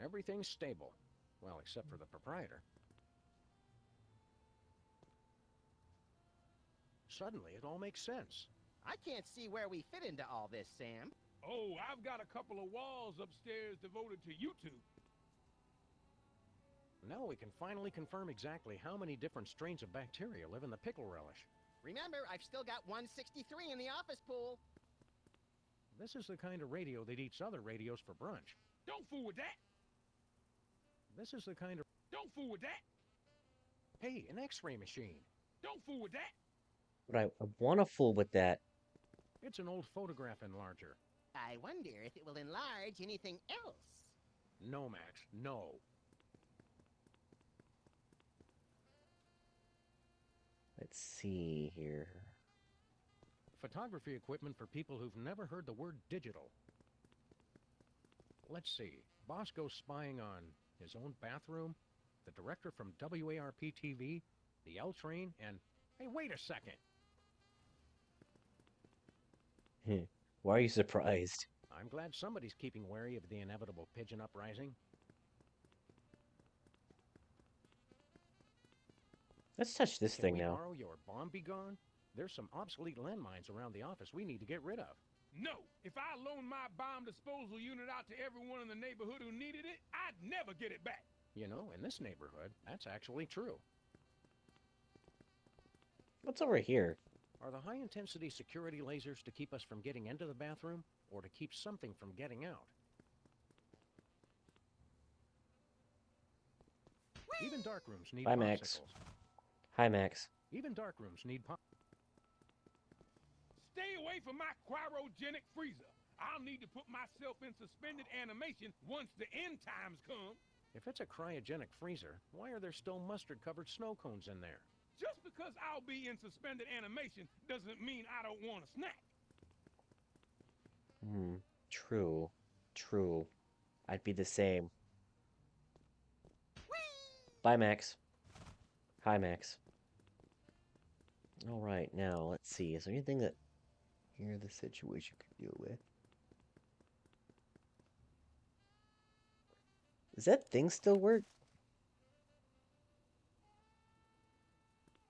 Everything's stable. Well, except for the proprietor. Suddenly, it all makes sense. I can't see where we fit into all this, Sam. Oh, I've got a couple of walls upstairs devoted to YouTube. Now we can finally confirm exactly how many different strains of bacteria live in the pickle relish. Remember, I've still got 163 in the office pool. This is the kind of radio that eats other radios for brunch. Don't fool with that. This is the kind of... Don't fool with that. Hey, an x-ray machine. Don't fool with that. But I want to fool with that. It's an old photograph enlarger. I wonder if it will enlarge anything else. No, Max, no. Let's see here. Photography equipment for people who've never heard the word digital. Let's see. Bosco's spying on his own bathroom, the director from WARP-TV, the L Train, and... Hey, wait a second! Why are you surprised? I'm glad somebody's keeping wary of the inevitable pigeon uprising. Let's touch this Can thing we now. borrow your bomb be gone? There's some obsolete landmines around the office we need to get rid of. No, if I loaned my bomb disposal unit out to everyone in the neighborhood who needed it, I'd never get it back. You know, in this neighborhood, that's actually true. What's over here? Are the high-intensity security lasers to keep us from getting into the bathroom, or to keep something from getting out? Even dark rooms need Bye, Max. popsicles. Hi, Max. Even dark rooms need pop... Stay away from my cryogenic freezer. I'll need to put myself in suspended animation once the end times come. If it's a cryogenic freezer, why are there still mustard-covered snow cones in there? Just because I'll be in suspended animation doesn't mean I don't want a snack. True. True. I'd be the same. Bye, Max. Hi, Max. Alright, now, let's see. Is there anything that... Here, the situation could deal with? Does that thing still work?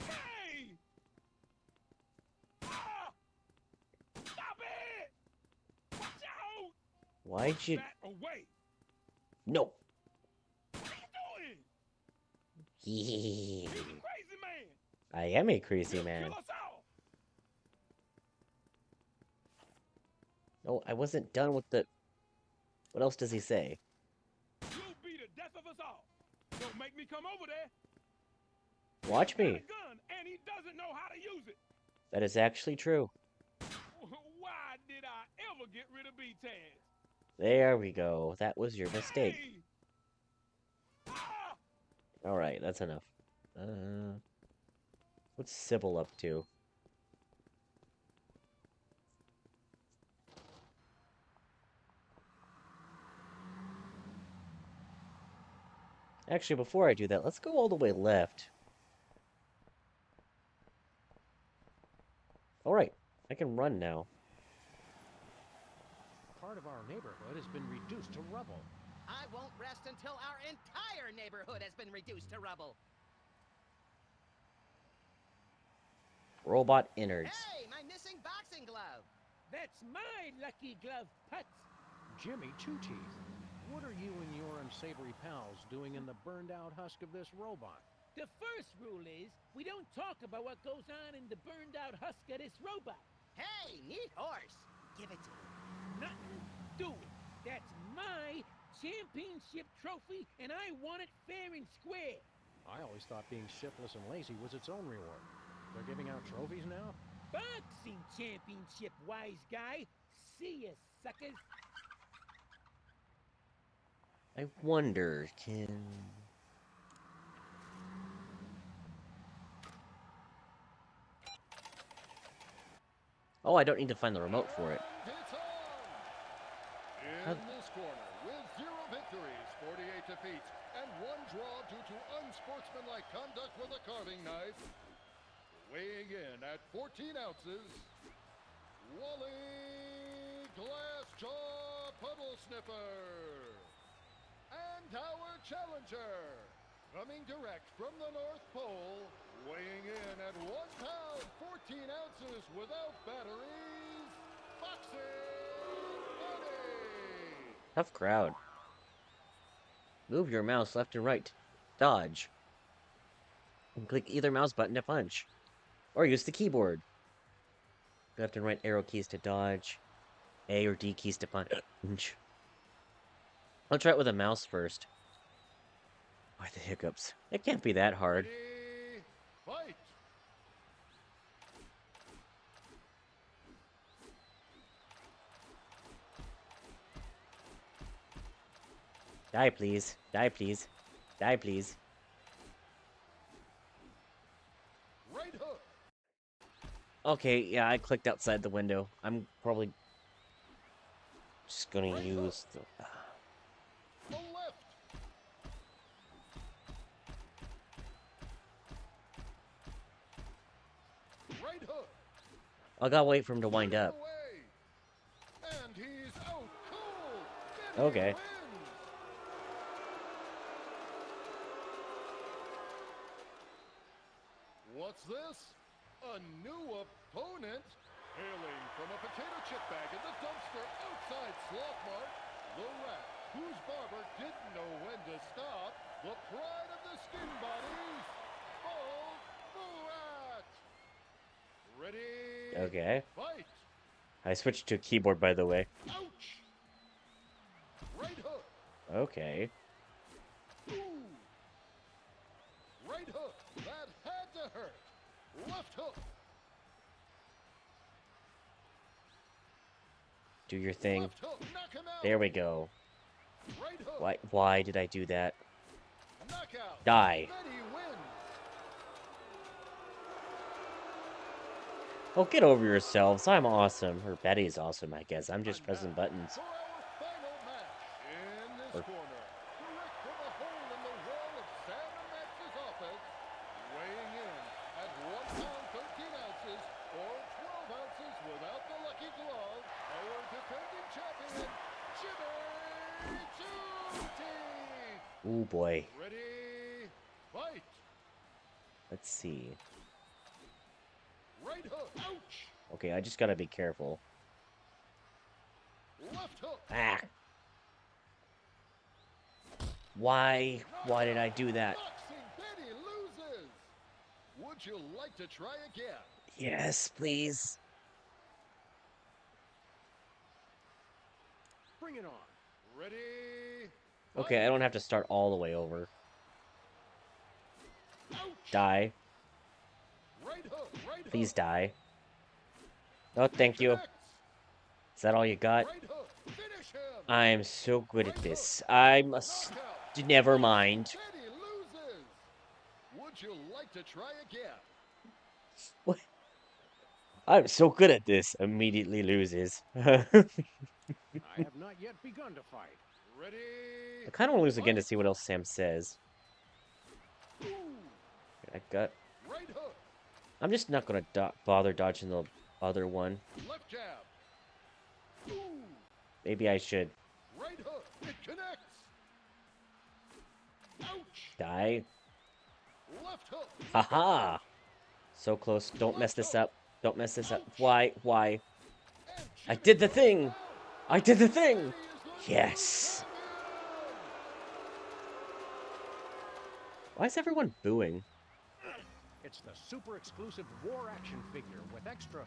Hey! Ah! Stop it! Watch out! Why'd you... That away! No! What are you doing? Yeah. He's a crazy man! I am a crazy He'll man. kill us all! No, I wasn't done with the... What else does he say? You'll be the death of us all! Don't make me come over there! Watch He's got me. a gun, and he doesn't know how to use it! That is actually true. Why did I ever get rid of B-Taz? There we go. That was your mistake. Hey! Ah! Alright, that's enough. What's Sybil up to? Actually, before I do that, let's go all the way left. Alright, I can run now. Part of our neighborhood has been reduced to rubble. I won't rest until our entire neighborhood has been reduced to rubble. Robot innards. Hey, my missing boxing glove. That's my lucky glove, Putz. Jimmy Two Teeth, what are you and your unsavory pals doing in the burned-out husk of this robot? The first rule is we don't talk about what goes on in the burned-out husk of this robot. Hey, neat horse. Give it to me. Nothing. Do it. That's my championship trophy, and I want it fair and square. I always thought being shiftless and lazy was its own reward. They're giving out trophies now? Boxing championship, wise guy. See ya, suckers. I wonder, can... Oh, I don't need to find the remote for it. It's on! In this corner, with 0 victories, 48 defeats, and 1 draw due to unsportsmanlike conduct with a carving knife, weighing in at 14 ounces, Wally Glassjaw Puddle Sniffer. And our challenger, coming direct from the North Pole, weighing in at 1 pound, 14 ounces without batteries, Boxing Buddy! Tough crowd. Move your mouse left and right. Dodge. And click either mouse button to punch. Or use the keyboard. Left and right arrow keys to dodge. A or D keys to punch. I'll try it with a mouse first. Why the hiccups? It can't be that hard. Ready, fight! Die, please. Die, please. Die, please. Right hook! Okay, yeah, I clicked outside the window. I'm probably just gonna use the... The left! Right hook! I gotta wait for him to wind up. Away. And he's out cold! Okay. Wins. What's this? A new opponent? Hailing from a potato chip bag in the dumpster outside Slothmark, the rat, whose barber didn't know when to stop, the pride of the skin bodies, Bull Rat! Ready? Okay. Fight! I switched to keyboard, by the way. Ouch! Right hook! Okay. Ooh! Right hook! That had to hurt! Left hook! Do your thing. Left hook! Knock him out! There we go. Right hook! Why did I do that? Knockout! Die. Betty wins! Oh, get over yourselves. I'm awesome. Or Betty's awesome, I guess. I'm just And pressing now buttons. For our final match in this Or- corner, direct from a hole in the wall of Sam and Max's office, weighing in at 1 pound 13 ounces or 12 ounces without the lucky glove, our defending champion, Jimmy Two Teeth. Ooh, boy. Ready, fight! Let's see. Right hook, ouch! Okay, I just gotta be careful. Left hook, Ah! Why? Why did I do that? Boxing Betty loses. Would you like to try again? Yes, please. Bring it on. Ready? Okay, I don't have to start all the way over. Ouch! Die. Right hook, right Please hook. die. Oh, thank you. Connects. Is that all you got? Right hook. Finish him. I'm so good at this. I must... Knockout. Never mind. Betty loses. Would you like to try again? What? I'm so good at this. Immediately loses. I I have not yet begun to fight. Ready? kind of want to lose again to see what else Sam says. I got... Right hook. I'm just not gonna bother dodging the other one. Left jab. Ooh. Maybe I should. Right hook. It connects. Ouch. Die. Left hook. Haha! So close. Don't mess this up. Don't mess this up. Why? Why? I did the thing! I did the thing! Yes! Why is everyone booing? It's the super exclusive war action figure with extra...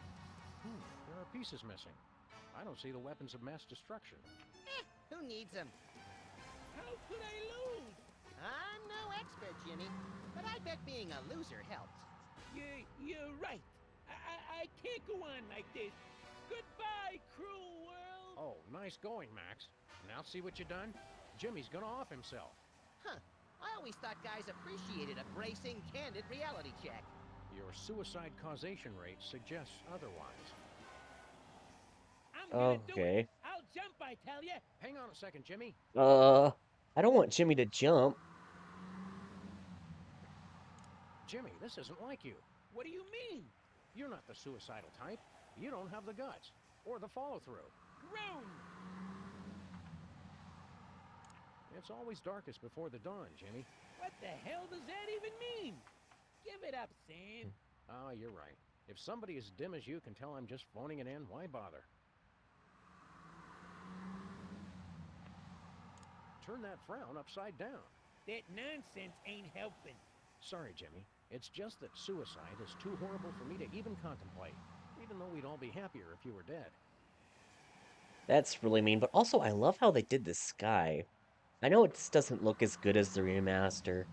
there are pieces missing. I don't see the weapons of mass destruction. Who needs them? How could I lose? I'm no expert, Jimmy, but I bet being a loser helps. You're right. I can't go on like this. Goodbye, cruel world. Oh, nice going, Max. Now see what you done? Jimmy's gonna off himself. Huh. I always thought guys appreciated a bracing, candid reality check. Your suicide causation rate suggests otherwise. I'm gonna do Okay. it. I'll jump, I tell you. Hang on a second, Jimmy. I don't want Jimmy to jump. Jimmy, this isn't like you. What do you mean? You're not the suicidal type. You don't have the guts. Or the follow-through. Grown. It's always darkest before the dawn, Jimmy. What the hell does that even mean? Give it up, Sam. Ah, you're right. If somebody as dim as you can tell I'm just phoning it in, why bother? Turn that frown upside down. That nonsense ain't helping. Sorry, Jimmy. It's just that suicide is too horrible for me to even contemplate. Even though we'd all be happier if you were dead. That's really mean, but also I love how they did the sky. I know it doesn't look as good as the remaster,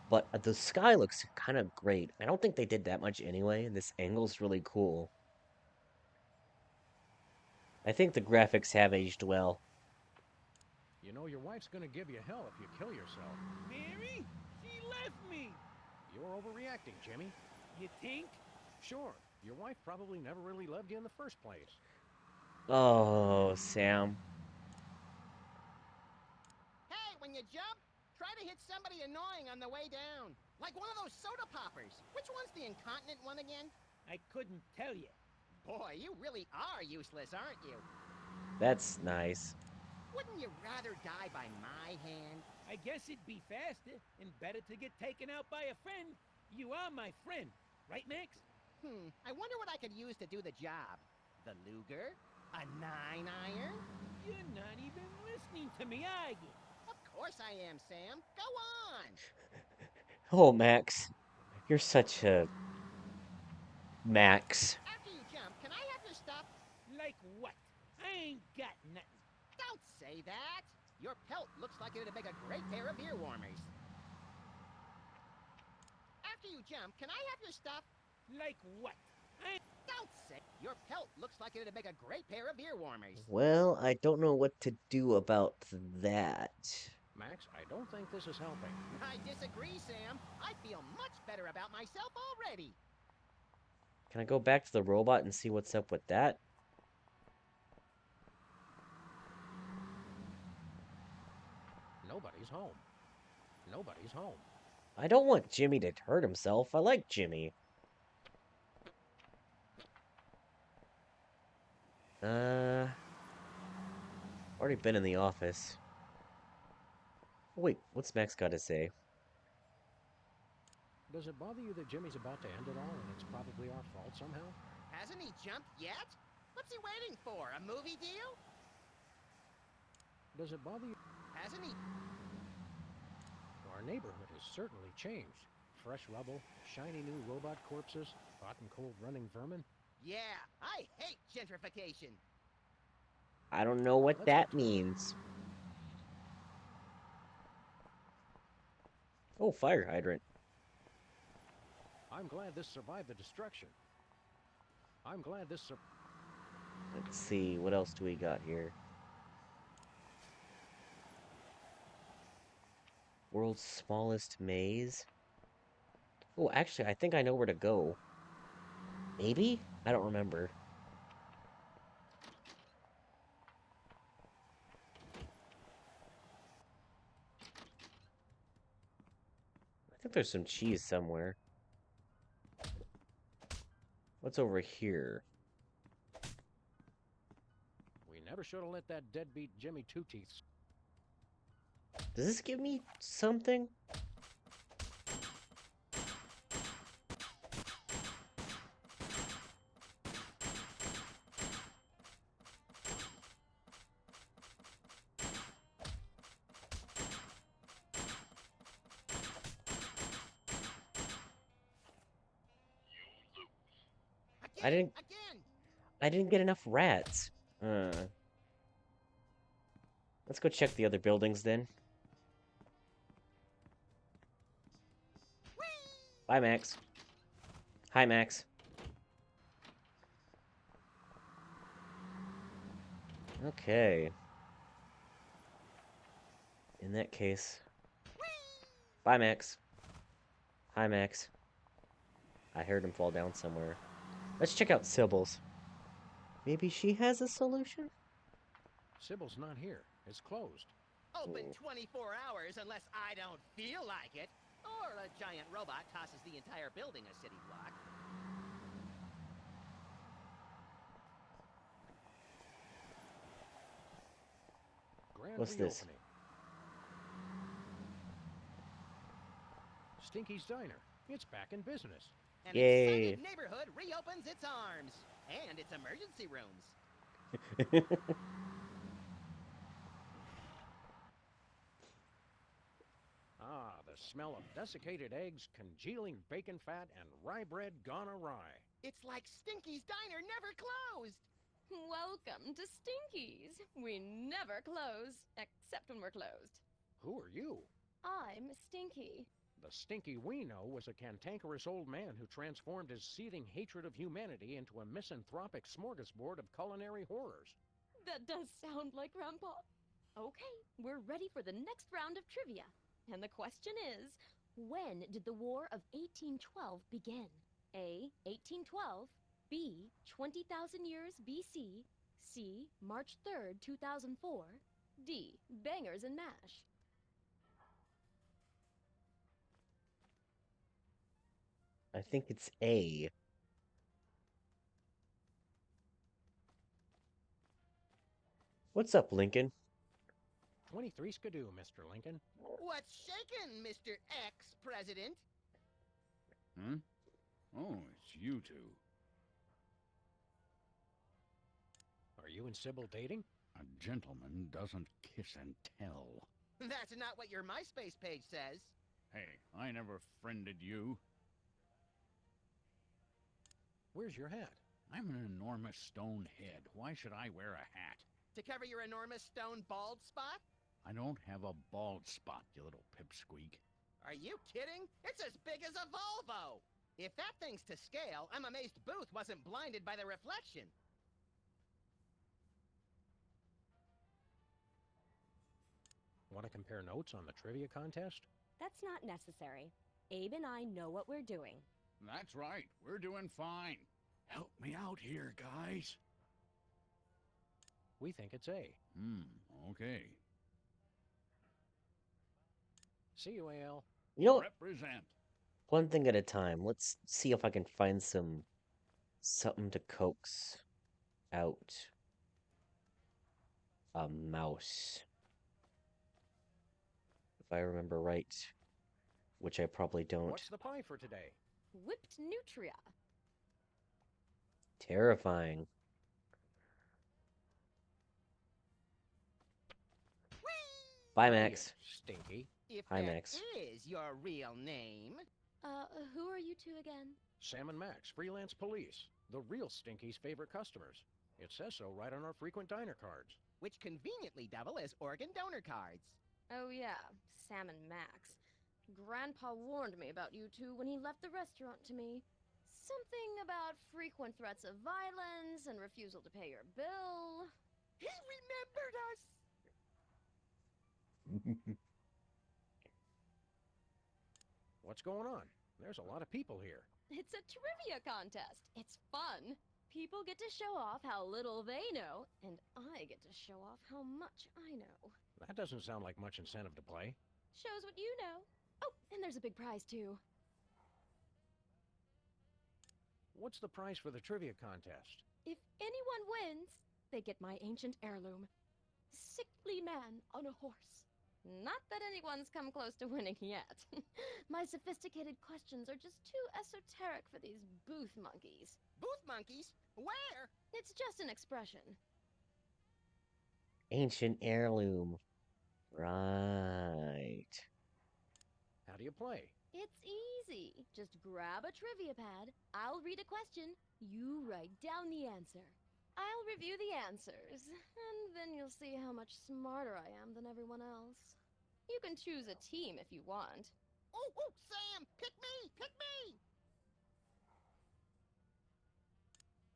but the sky looks kind of great. I don't think they did that much anyway, and this angle's really cool. I think the graphics have aged well. You know, your wife's gonna give you hell if you kill yourself. Mary? She left me. You're overreacting, Jimmy. You think? Sure. Your wife probably never really loved you in the first place. Oh, Sam. Hey, when you jump, try to hit somebody annoying on the way down. Like one of those soda poppers. Which one's the incontinent one again? I couldn't tell you. Boy, you really are useless, aren't you? That's nice. Wouldn't you rather die by my hand? I guess it'd be faster and better to get taken out by a friend. You are my friend, right, Max? I wonder what I could use to do the job. The Luger? A 9-iron? You're not even listening to me, are you? Of course I am, Sam. Go on! Oh, Max. You're such a... Max. After you jump, can I have your stuff? Like what? I ain't got nothing. Don't say that! Your pelt looks like it'd make a great pair of ear warmers. After you jump, can I have your stuff? Like what? Don't say... Your pelt looks like it'd make a great pair of ear warmers. Well, I don't know what to do about that. Max, I don't think this is helping. I disagree, Sam. I feel much better about myself already. Can I go back to the robot and see what's up with that? Nobody's home. Nobody's home. I don't want Jimmy to hurt himself. I like Jimmy. Already been in the office. Wait, what's Max got to say? Does it bother you that Jimmy's about to end it all and it's probably our fault somehow? Hasn't he jumped yet? What's he waiting for? A movie deal? Does it bother you? Hasn't he? Our neighborhood has certainly changed. Fresh rubble, shiny new robot corpses, hot and cold running vermin. Yeah, I hate gentrification. I don't know what that means. Oh, fire hydrant. I'm glad this survived the destruction. I'm glad this Let's see, what else do we got here? World's smallest maze? Oh, actually, I think I know where to go. Maybe? I don't remember. think there's some cheese somewhere. What's over here? We never should have let that deadbeat Jimmy Two-Teeth. Does this give me something? Again! I didn't get enough rats. Let's go check the other buildings then. Bye, Max. Hi, Max. Okay. In that case... Bye, Max. Hi, Max. I heard him fall down somewhere. Let's check out Sybil's. Maybe she has a solution? Sybil's not here. It's closed. Open 24 hours unless I don't feel like it. Or a giant robot tosses the entire building a city block. Grand What's this? reopening. Stinky's Diner. It's back in business. An Yay. excited neighborhood reopens its arms. And its emergency rooms. Ah, the smell of desiccated eggs, congealing bacon fat, and rye bread gone awry. It's like Stinky's Diner never closed. Welcome to Stinky's. We never close, except when we're closed. Who are you? I'm Stinky. The Stinky we know was a cantankerous old man who transformed his seething hatred of humanity into a misanthropic smorgasbord of culinary horrors. That does sound like Grandpa. Okay, we're ready for the next round of trivia. And the question is, when did the War of 1812 begin? A. 1812. B. 20,000 years BC. C. March 3rd, 2004. D. Bangers and mash. I think it's A. What's up, Lincoln? 23 skidoo, Mr. Lincoln. What's shaking, Mr. Ex-President? Huh? Oh, it's you two. Are you and Sybil dating? A gentleman doesn't kiss and tell. That's not what your MySpace page says. Hey, I never friended you. Where's your hat? I'm an enormous stone head. Why should I wear a hat? To cover your enormous stone bald spot? I don't have a bald spot, you little pipsqueak. Are you kidding? It's as big as a Volvo! If that thing's to scale, I'm amazed Booth wasn't blinded by the reflection. Want to compare notes on the trivia contest? That's not necessary. Abe and I know what we're doing. That's right. We're doing fine. Help me out here, guys. We think it's A. Okay. See you, AL. You know, Represent. one thing at a time. Let's see if I can find something to coax out a mouse. If I remember right, which I probably don't. What's the pie for today? Whipped nutria. Terrifying. Bye, Max. Stinky. If Hi, that Max. is your real name. Who are you two again? Sam and Max, freelance police. The real Stinky's favorite customers. It says so right on our frequent diner cards. Which conveniently double as organ donor cards. Oh yeah, Sam and Max. Grandpa warned me about you two when he left the restaurant to me. Something about frequent threats of violence and refusal to pay your bill. He remembered us! What's going on? There's a lot of people here. It's a trivia contest. It's fun. People get to show off how little they know, and I get to show off how much I know. That doesn't sound like much incentive to play. Shows what you know. Oh, and there's a big prize, too. What's the prize for the trivia contest? If anyone wins, they get my ancient heirloom. Sickly man on a horse. Not that anyone's come close to winning yet. My sophisticated questions are just too esoteric for these booth monkeys. Booth monkeys? Where? It's just an expression. Ancient heirloom. Right. How do you play? It's easy. Just grab a trivia pad, I'll read a question, you write down the answer. I'll review the answers, and then you'll see how much smarter I am than everyone else. You can choose a team if you want. Oh, Sam! Pick me! Pick me!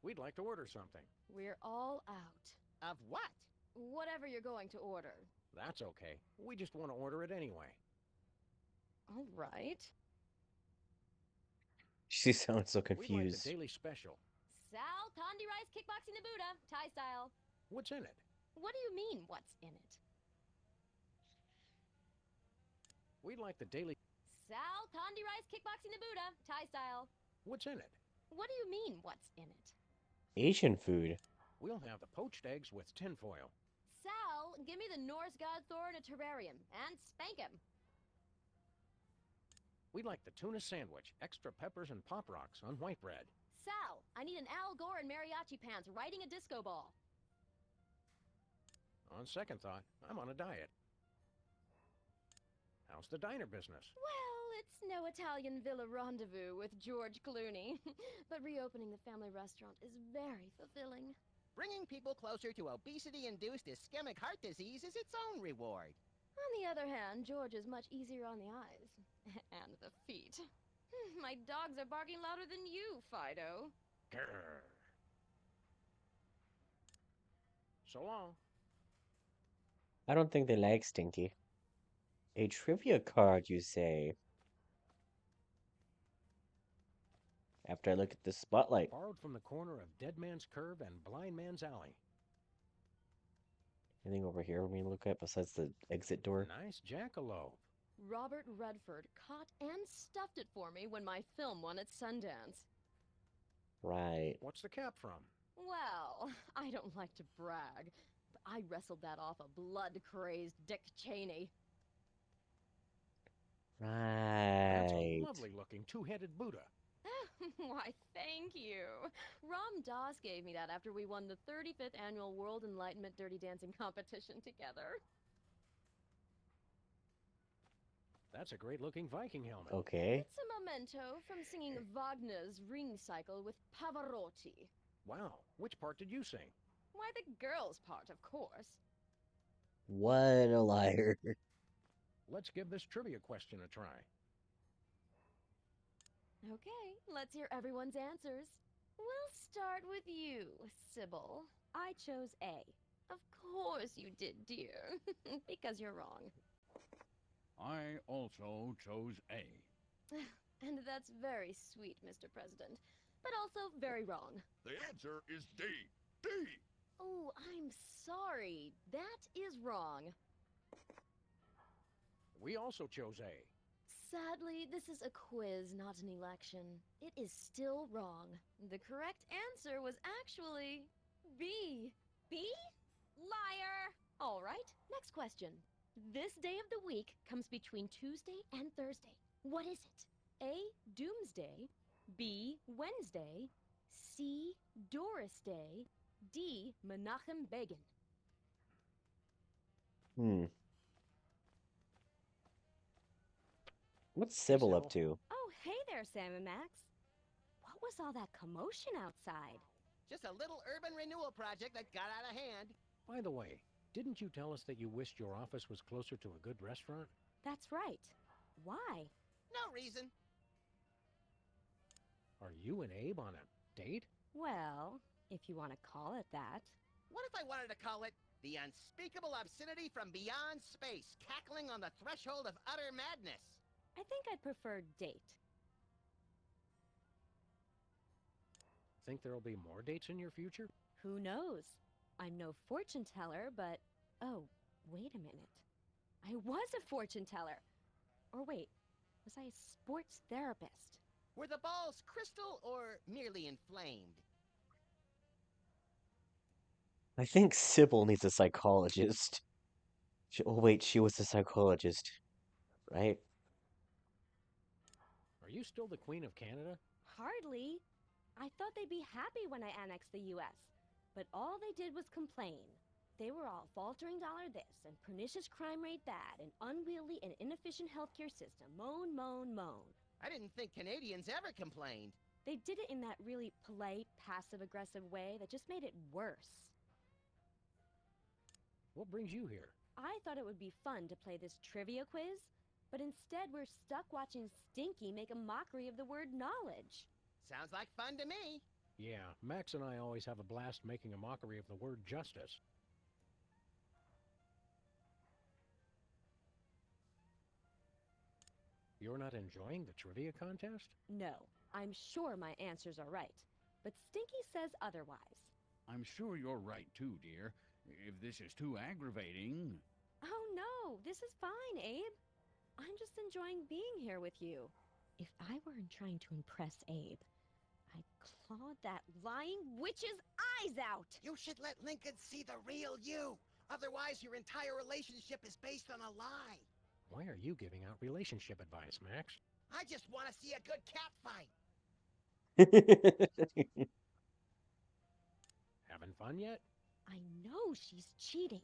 We'd like to order something. We're all out. Of what? Whatever you're going to order. That's okay. We just want to order it anyway. All right. She sounds so We'd like the confused. daily special. Sal Condi Rice Kickboxing the Buddha, Thai style. What's in it? What do you mean, what's in it? We'd like the daily... Sal Condi Rice Kickboxing the Buddha, Thai style. What's in it? What do you mean, what's in it? Asian food. We'll have the poached eggs with tinfoil. Sal, give me the Norse god Thor in a terrarium, and spank him. We'd like the tuna sandwich, extra peppers and pop rocks on white bread. Sal, I need an Al Gore and mariachi pants riding a disco ball. On second thought, I'm on a diet. How's the diner business? Well, it's no Italian villa rendezvous with George Clooney, but reopening the family restaurant is very fulfilling. Bringing people closer to obesity-induced ischemic heart disease is its own reward. On the other hand, George is much easier on the eyes. And the feet. My dogs are barking louder than you, Fido. Grr. So long. I don't think they like Stinky. A trivia card, you say? After I look at the spotlight. Borrowed from the corner of Dead Man's Curve and Blind Man's Alley. Anything over here for me to look at besides the exit door? Nice jackalope. Robert Redford caught and stuffed it for me when my film won at Sundance. Right. What's the cap from? Well, I don't like to brag, but I wrestled that off a blood-crazed Dick Cheney. That's a Right. lovely-looking two-headed Buddha. Why, thank you. Ram Dass gave me that after we won the 35th Annual World Enlightenment Dirty Dancing Competition together. That's a great-looking Viking helmet. Okay. It's a memento from singing Wagner's Ring Cycle with Pavarotti. Wow, which part did you sing? Why, the girls' part, of course. What a liar. Let's give this trivia question a try. Okay, let's hear everyone's answers. We'll start with you, Sybil. I chose A. Of course you did, dear. Because you're wrong. I also chose A. And that's very sweet, Mr. President. But also very wrong. The answer is D. D! Oh, I'm sorry. That is wrong. We also chose A. Sadly, this is a quiz, not an election. It is still wrong. The correct answer was actually B. B? Liar! All right, next question. This day of the week comes between Tuesday and Thursday. What is it? A. Doomsday. B. Wednesday. C. Doris Day. D. Menachem Begin. What's Sybil Sybil. up to? Oh, hey there, Sam and Max. What was all that commotion outside? Just a little urban renewal project that got out of hand. By the way, didn't you tell us that you wished your office was closer to a good restaurant? That's right. Why? No reason. Are you and Abe on a date? Well, if you want to call it that. What if I wanted to call it the unspeakable obscenity from beyond space, cackling on the threshold of utter madness? I think I'd prefer date. Think there'll be more dates in your future? Who knows? I'm no fortune teller, but... Oh, wait a minute. I was a fortune teller. Or wait, Was I a sports therapist? Were the balls crystal or merely inflamed? I think Sybil needs a psychologist. Oh, wait, she was a psychologist, right? Are you still the Queen of Canada? Hardly. I thought they'd be happy when I annexed the US, but all they did was complain. They were all faltering dollar this, and pernicious crime rate that, and unwieldy and inefficient healthcare system. Moan, moan, moan. I didn't think Canadians ever complained. They did it in that really polite, passive-aggressive way that just made it worse. What brings you here? I thought it would be fun to play this trivia quiz, but instead we're stuck watching Stinky make a mockery of the word knowledge. Sounds like fun to me. Yeah, Max and I always have a blast making a mockery of the word justice. You're not enjoying the trivia contest? No, I'm sure my answers are right, but Stinky says otherwise. I'm sure you're right too, dear. If this is too aggravating... Oh no, this is fine, Abe. I'm just enjoying being here with you. If I weren't trying to impress Abe, I'd claw that lying witch's eyes out! You should let Lincoln see the real you. Otherwise, your entire relationship is based on a lie. Why are you giving out relationship advice, Max? I just want to see a good cat fight. Having fun yet? I know she's cheating,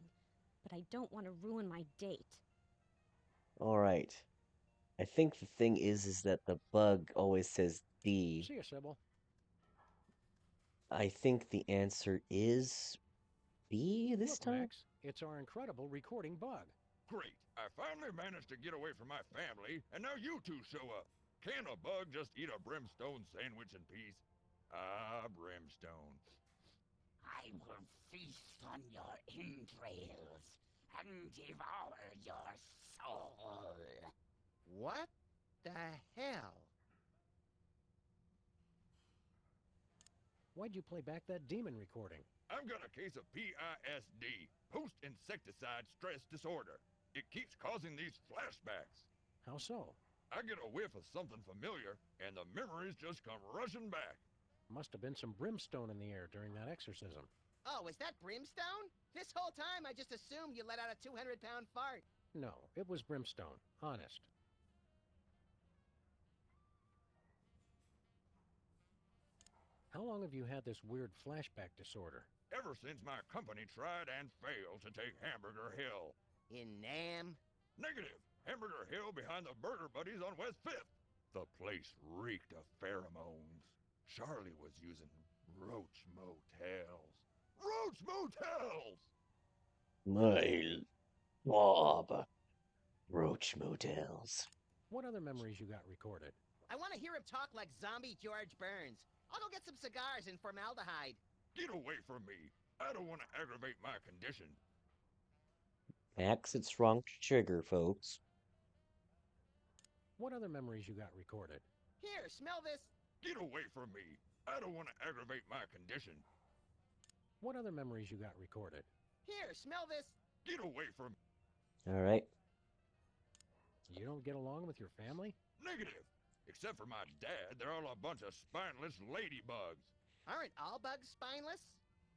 but I don't want to ruin my date. All right. I think the thing is that the bug always says D. See you, Sybil. I think the answer is B this Look, time? Max, it's our incredible recording bug. Great. I finally managed to get away from my family, and now you two show up. Can a bug just eat a brimstone sandwich in peace? Ah, brimstone. I will feast on your entrails and devour your soul. What the hell? Why'd you play back that demon recording? I've got a case of PISD, post-insecticide stress disorder. It keeps causing these flashbacks. How so? I get a whiff of something familiar, and the memories just come rushing back. Must have been some brimstone in the air during that exorcism. Oh, is that brimstone? This whole time I just assumed you let out a 200-pound fart. No, it was brimstone. Honest. How long have you had this weird flashback disorder? Ever since my company tried and failed to take Hamburger Hill. In Nam? Negative. Hamburger Hill behind the Burger Buddies on West 5th. The place reeked of pheromones. Charlie was using Roach Motels. Roach Motels! My Bob. Roach Motels. What other memories you got recorded? I want to hear him talk like zombie George Burns. I'll go get some cigars and formaldehyde. Get away from me. I don't want to aggravate my condition. Max, it's wrong to trigger, folks. What other memories you got recorded? Here, smell this. Get away from me. I don't want to aggravate my condition. What other memories you got recorded? Here, smell this. Get away from me. All right. You don't get along with your family? Negative. Except for my dad, they're all a bunch of spineless ladybugs. Aren't all bugs spineless?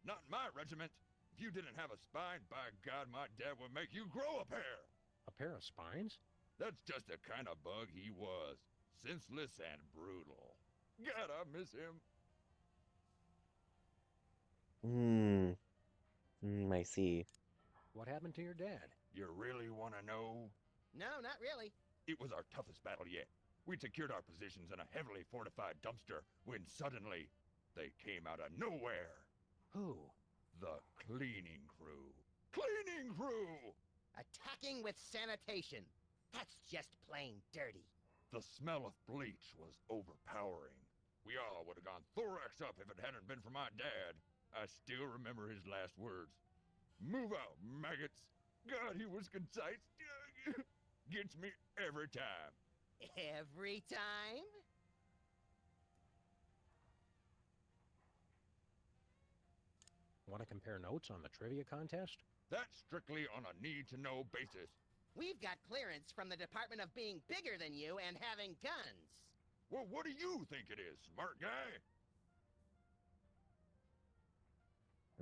Not in my regiment. If you didn't have a spine, by God, my dad would make you grow a pair. A pair of spines? That's just the kind of bug he was. Senseless and brutal. God, I miss him. I see. What happened to your dad? You really want to know? No, not really. It was our toughest battle yet. We secured our positions in a heavily fortified dumpster when suddenly they came out of nowhere. Who? The cleaning crew. Cleaning crew! Attacking with sanitation. That's just plain dirty. The smell of bleach was overpowering. We all would have gone thorax up if it hadn't been for my dad. I still remember his last words. Move out, maggots. God, he was concise. Gets me every time. Every time? Want to compare notes on the trivia contest? That's strictly on a need-to-know basis. We've got clearance from the Department of being bigger than you and having guns. Well, what do you think it is, smart guy?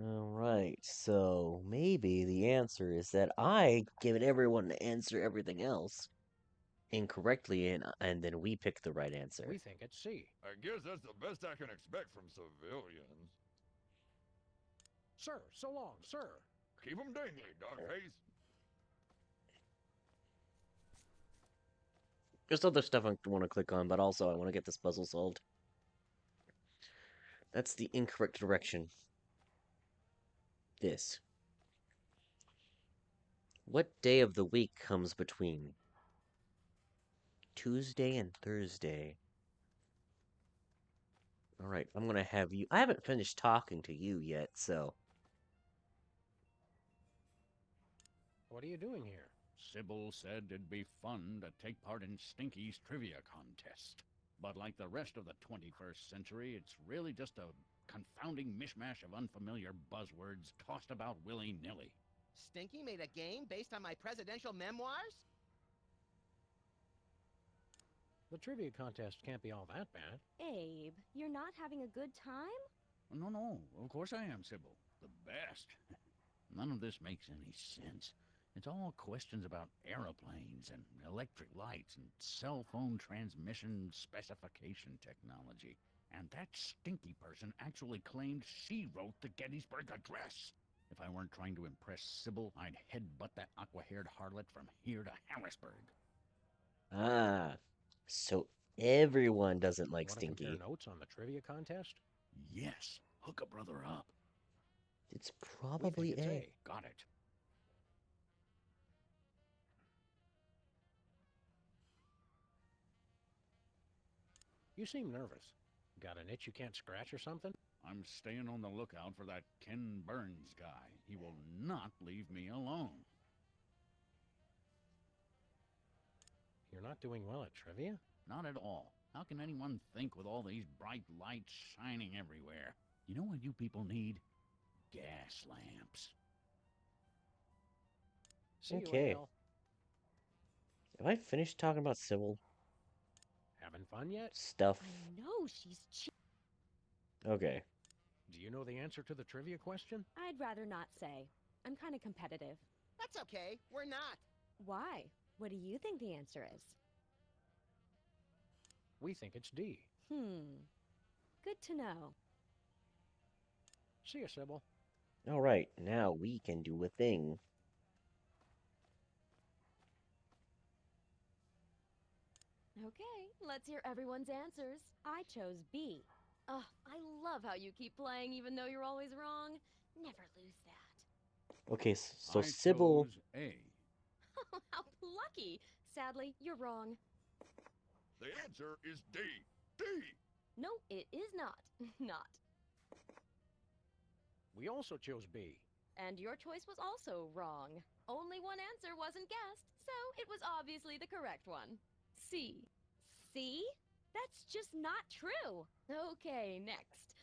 Alright, so maybe the answer is that I given everyone to answer everything else incorrectly, and then we pick the right answer. We think it's C. I guess that's the best I can expect from civilians. Sir, so long, sir. Keep 'em dingy, dogface. There's other stuff I want to click on, but also I want to get this puzzle solved. That's the incorrect direction. This. What day of the week comes between Tuesday and Thursday? Alright, I'm gonna have you... I haven't finished talking to you yet, so... What are you doing here? Sybil said it'd be fun to take part in Stinky's trivia contest. But like the rest of the 21st century, it's really just a confounding mishmash of unfamiliar buzzwords tossed about willy-nilly. Stinky made a game based on my presidential memoirs? The trivia contest can't be all that bad. Abe, you're not having a good time? No, of course I am, Sybil. The best. None of this makes any sense. It's all questions about aeroplanes and electric lights and cell phone transmission specification technology. And that stinky person actually claimed she wrote the Gettysburg Address. If I weren't trying to impress Sybil, I'd headbutt that aqua-haired harlot from here to Harrisburg. Ah, so everyone doesn't like Want to compare Stinky. notes on the trivia contest? Yes, hook a brother up. It's We probably think it's A. Got it. You seem nervous. Got an itch you can't scratch or something? I'm staying on the lookout for that Ken Burns guy. He will not leave me alone. You're not doing well at trivia? Not at all. How can anyone think with all these bright lights shining everywhere? You know what you people need? Gas lamps. See Okay. you, Al. Have I finished talking about Sybil Having fun yet? stuff? I know, she's Okay. Do you know the answer to the trivia question? I'd rather not say. I'm kind of competitive. That's okay, we're not. Why? What do you think the answer is? We think it's D. Good to know. See you, Sybil. Alright, now we can do a thing. Okay, let's hear everyone's answers. I chose B. Ugh, I love how you keep playing even though you're always wrong. Never lose that. Okay, so I Sybil... chose A. How lucky! Sadly, you're wrong. The answer is D. D! No, it is not. Not. We also chose B. And your choice was also wrong. Only one answer wasn't guessed, so it was obviously the correct one. C. See? That's just not true. Okay, next.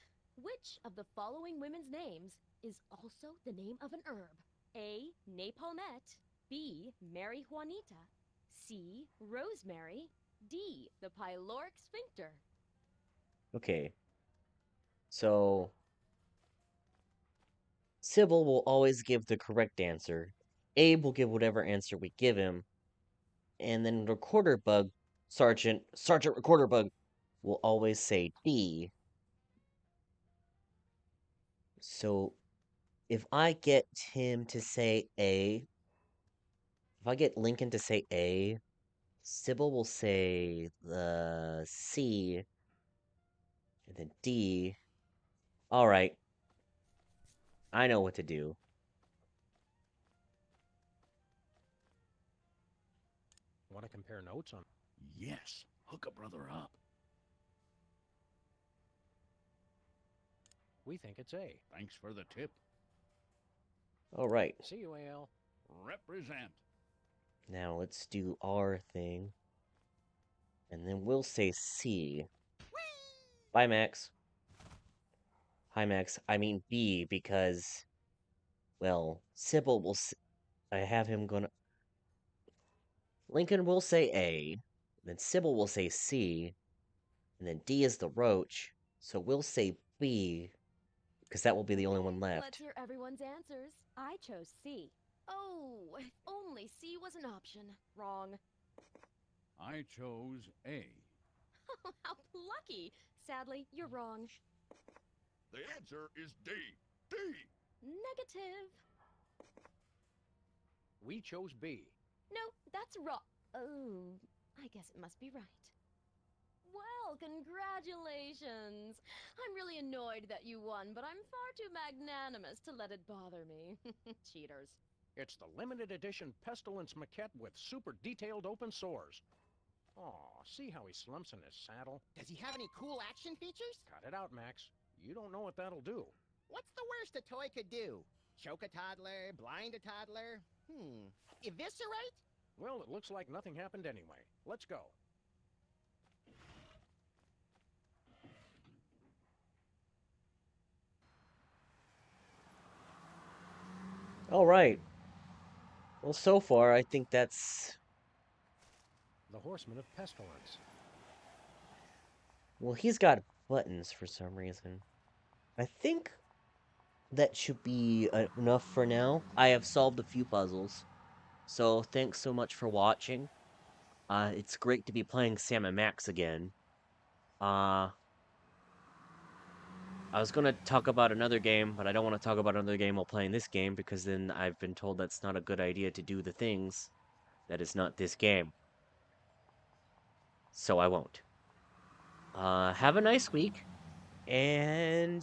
Which of the following women's names is also the name of an herb? A. Napalmette. B. Mary Juanita. C. Rosemary. D. The pyloric sphincter. Okay. So... Sybil will always give the correct answer. Abe will give whatever answer we give him. And then Recorder Bug, Sergeant Recorder Bug, will always say D. So, if I get him to say A, if I get Lincoln to say A, Sybil will say the C, and then D. Alright. I know what to do. Want to compare notes on... Yes, hook a brother up. We think it's A. Thanks for the tip. Alright. See you, Al. Represent. Now let's do our thing. And then we'll say C. Bye, Max. Hi, Max. I mean B, because... Well, Sybil will... I have him gonna... Lincoln will say A, then Sybil will say C, and then D is the roach, so we'll say B, because that will be the only one Let's left. hear everyone's answers. I chose C. Oh, if only C was an option. Wrong. I chose A. How lucky! Sadly, you're wrong. The answer is D. D! Negative. We chose B. No, that's wrong. Oh, I guess it must be right. Well, congratulations! I'm really annoyed that you won, but I'm far too magnanimous to let it bother me. Cheaters. It's the limited edition Pestilence maquette with super detailed open sores. Aw, see how he slumps in his saddle? Does he have any cool action features? Cut it out, Max. You don't know what that'll do. What's the worst a toy could do? Choke a toddler, blind a toddler? Eviscerate? Well, it looks like nothing happened anyway. Let's go. All right. Well, so far, I think that's... The Horseman of Pestilence. Well, he's got buttons for some reason. I think that should be enough for now. I have solved a few puzzles. So, thanks so much for watching. It's great to be playing Sam and Max again. I was gonna talk about another game, but I don't want to talk about another game while playing this game, because then I've been told that's not a good idea to do the things that is not this game. So I won't. Have a nice week, and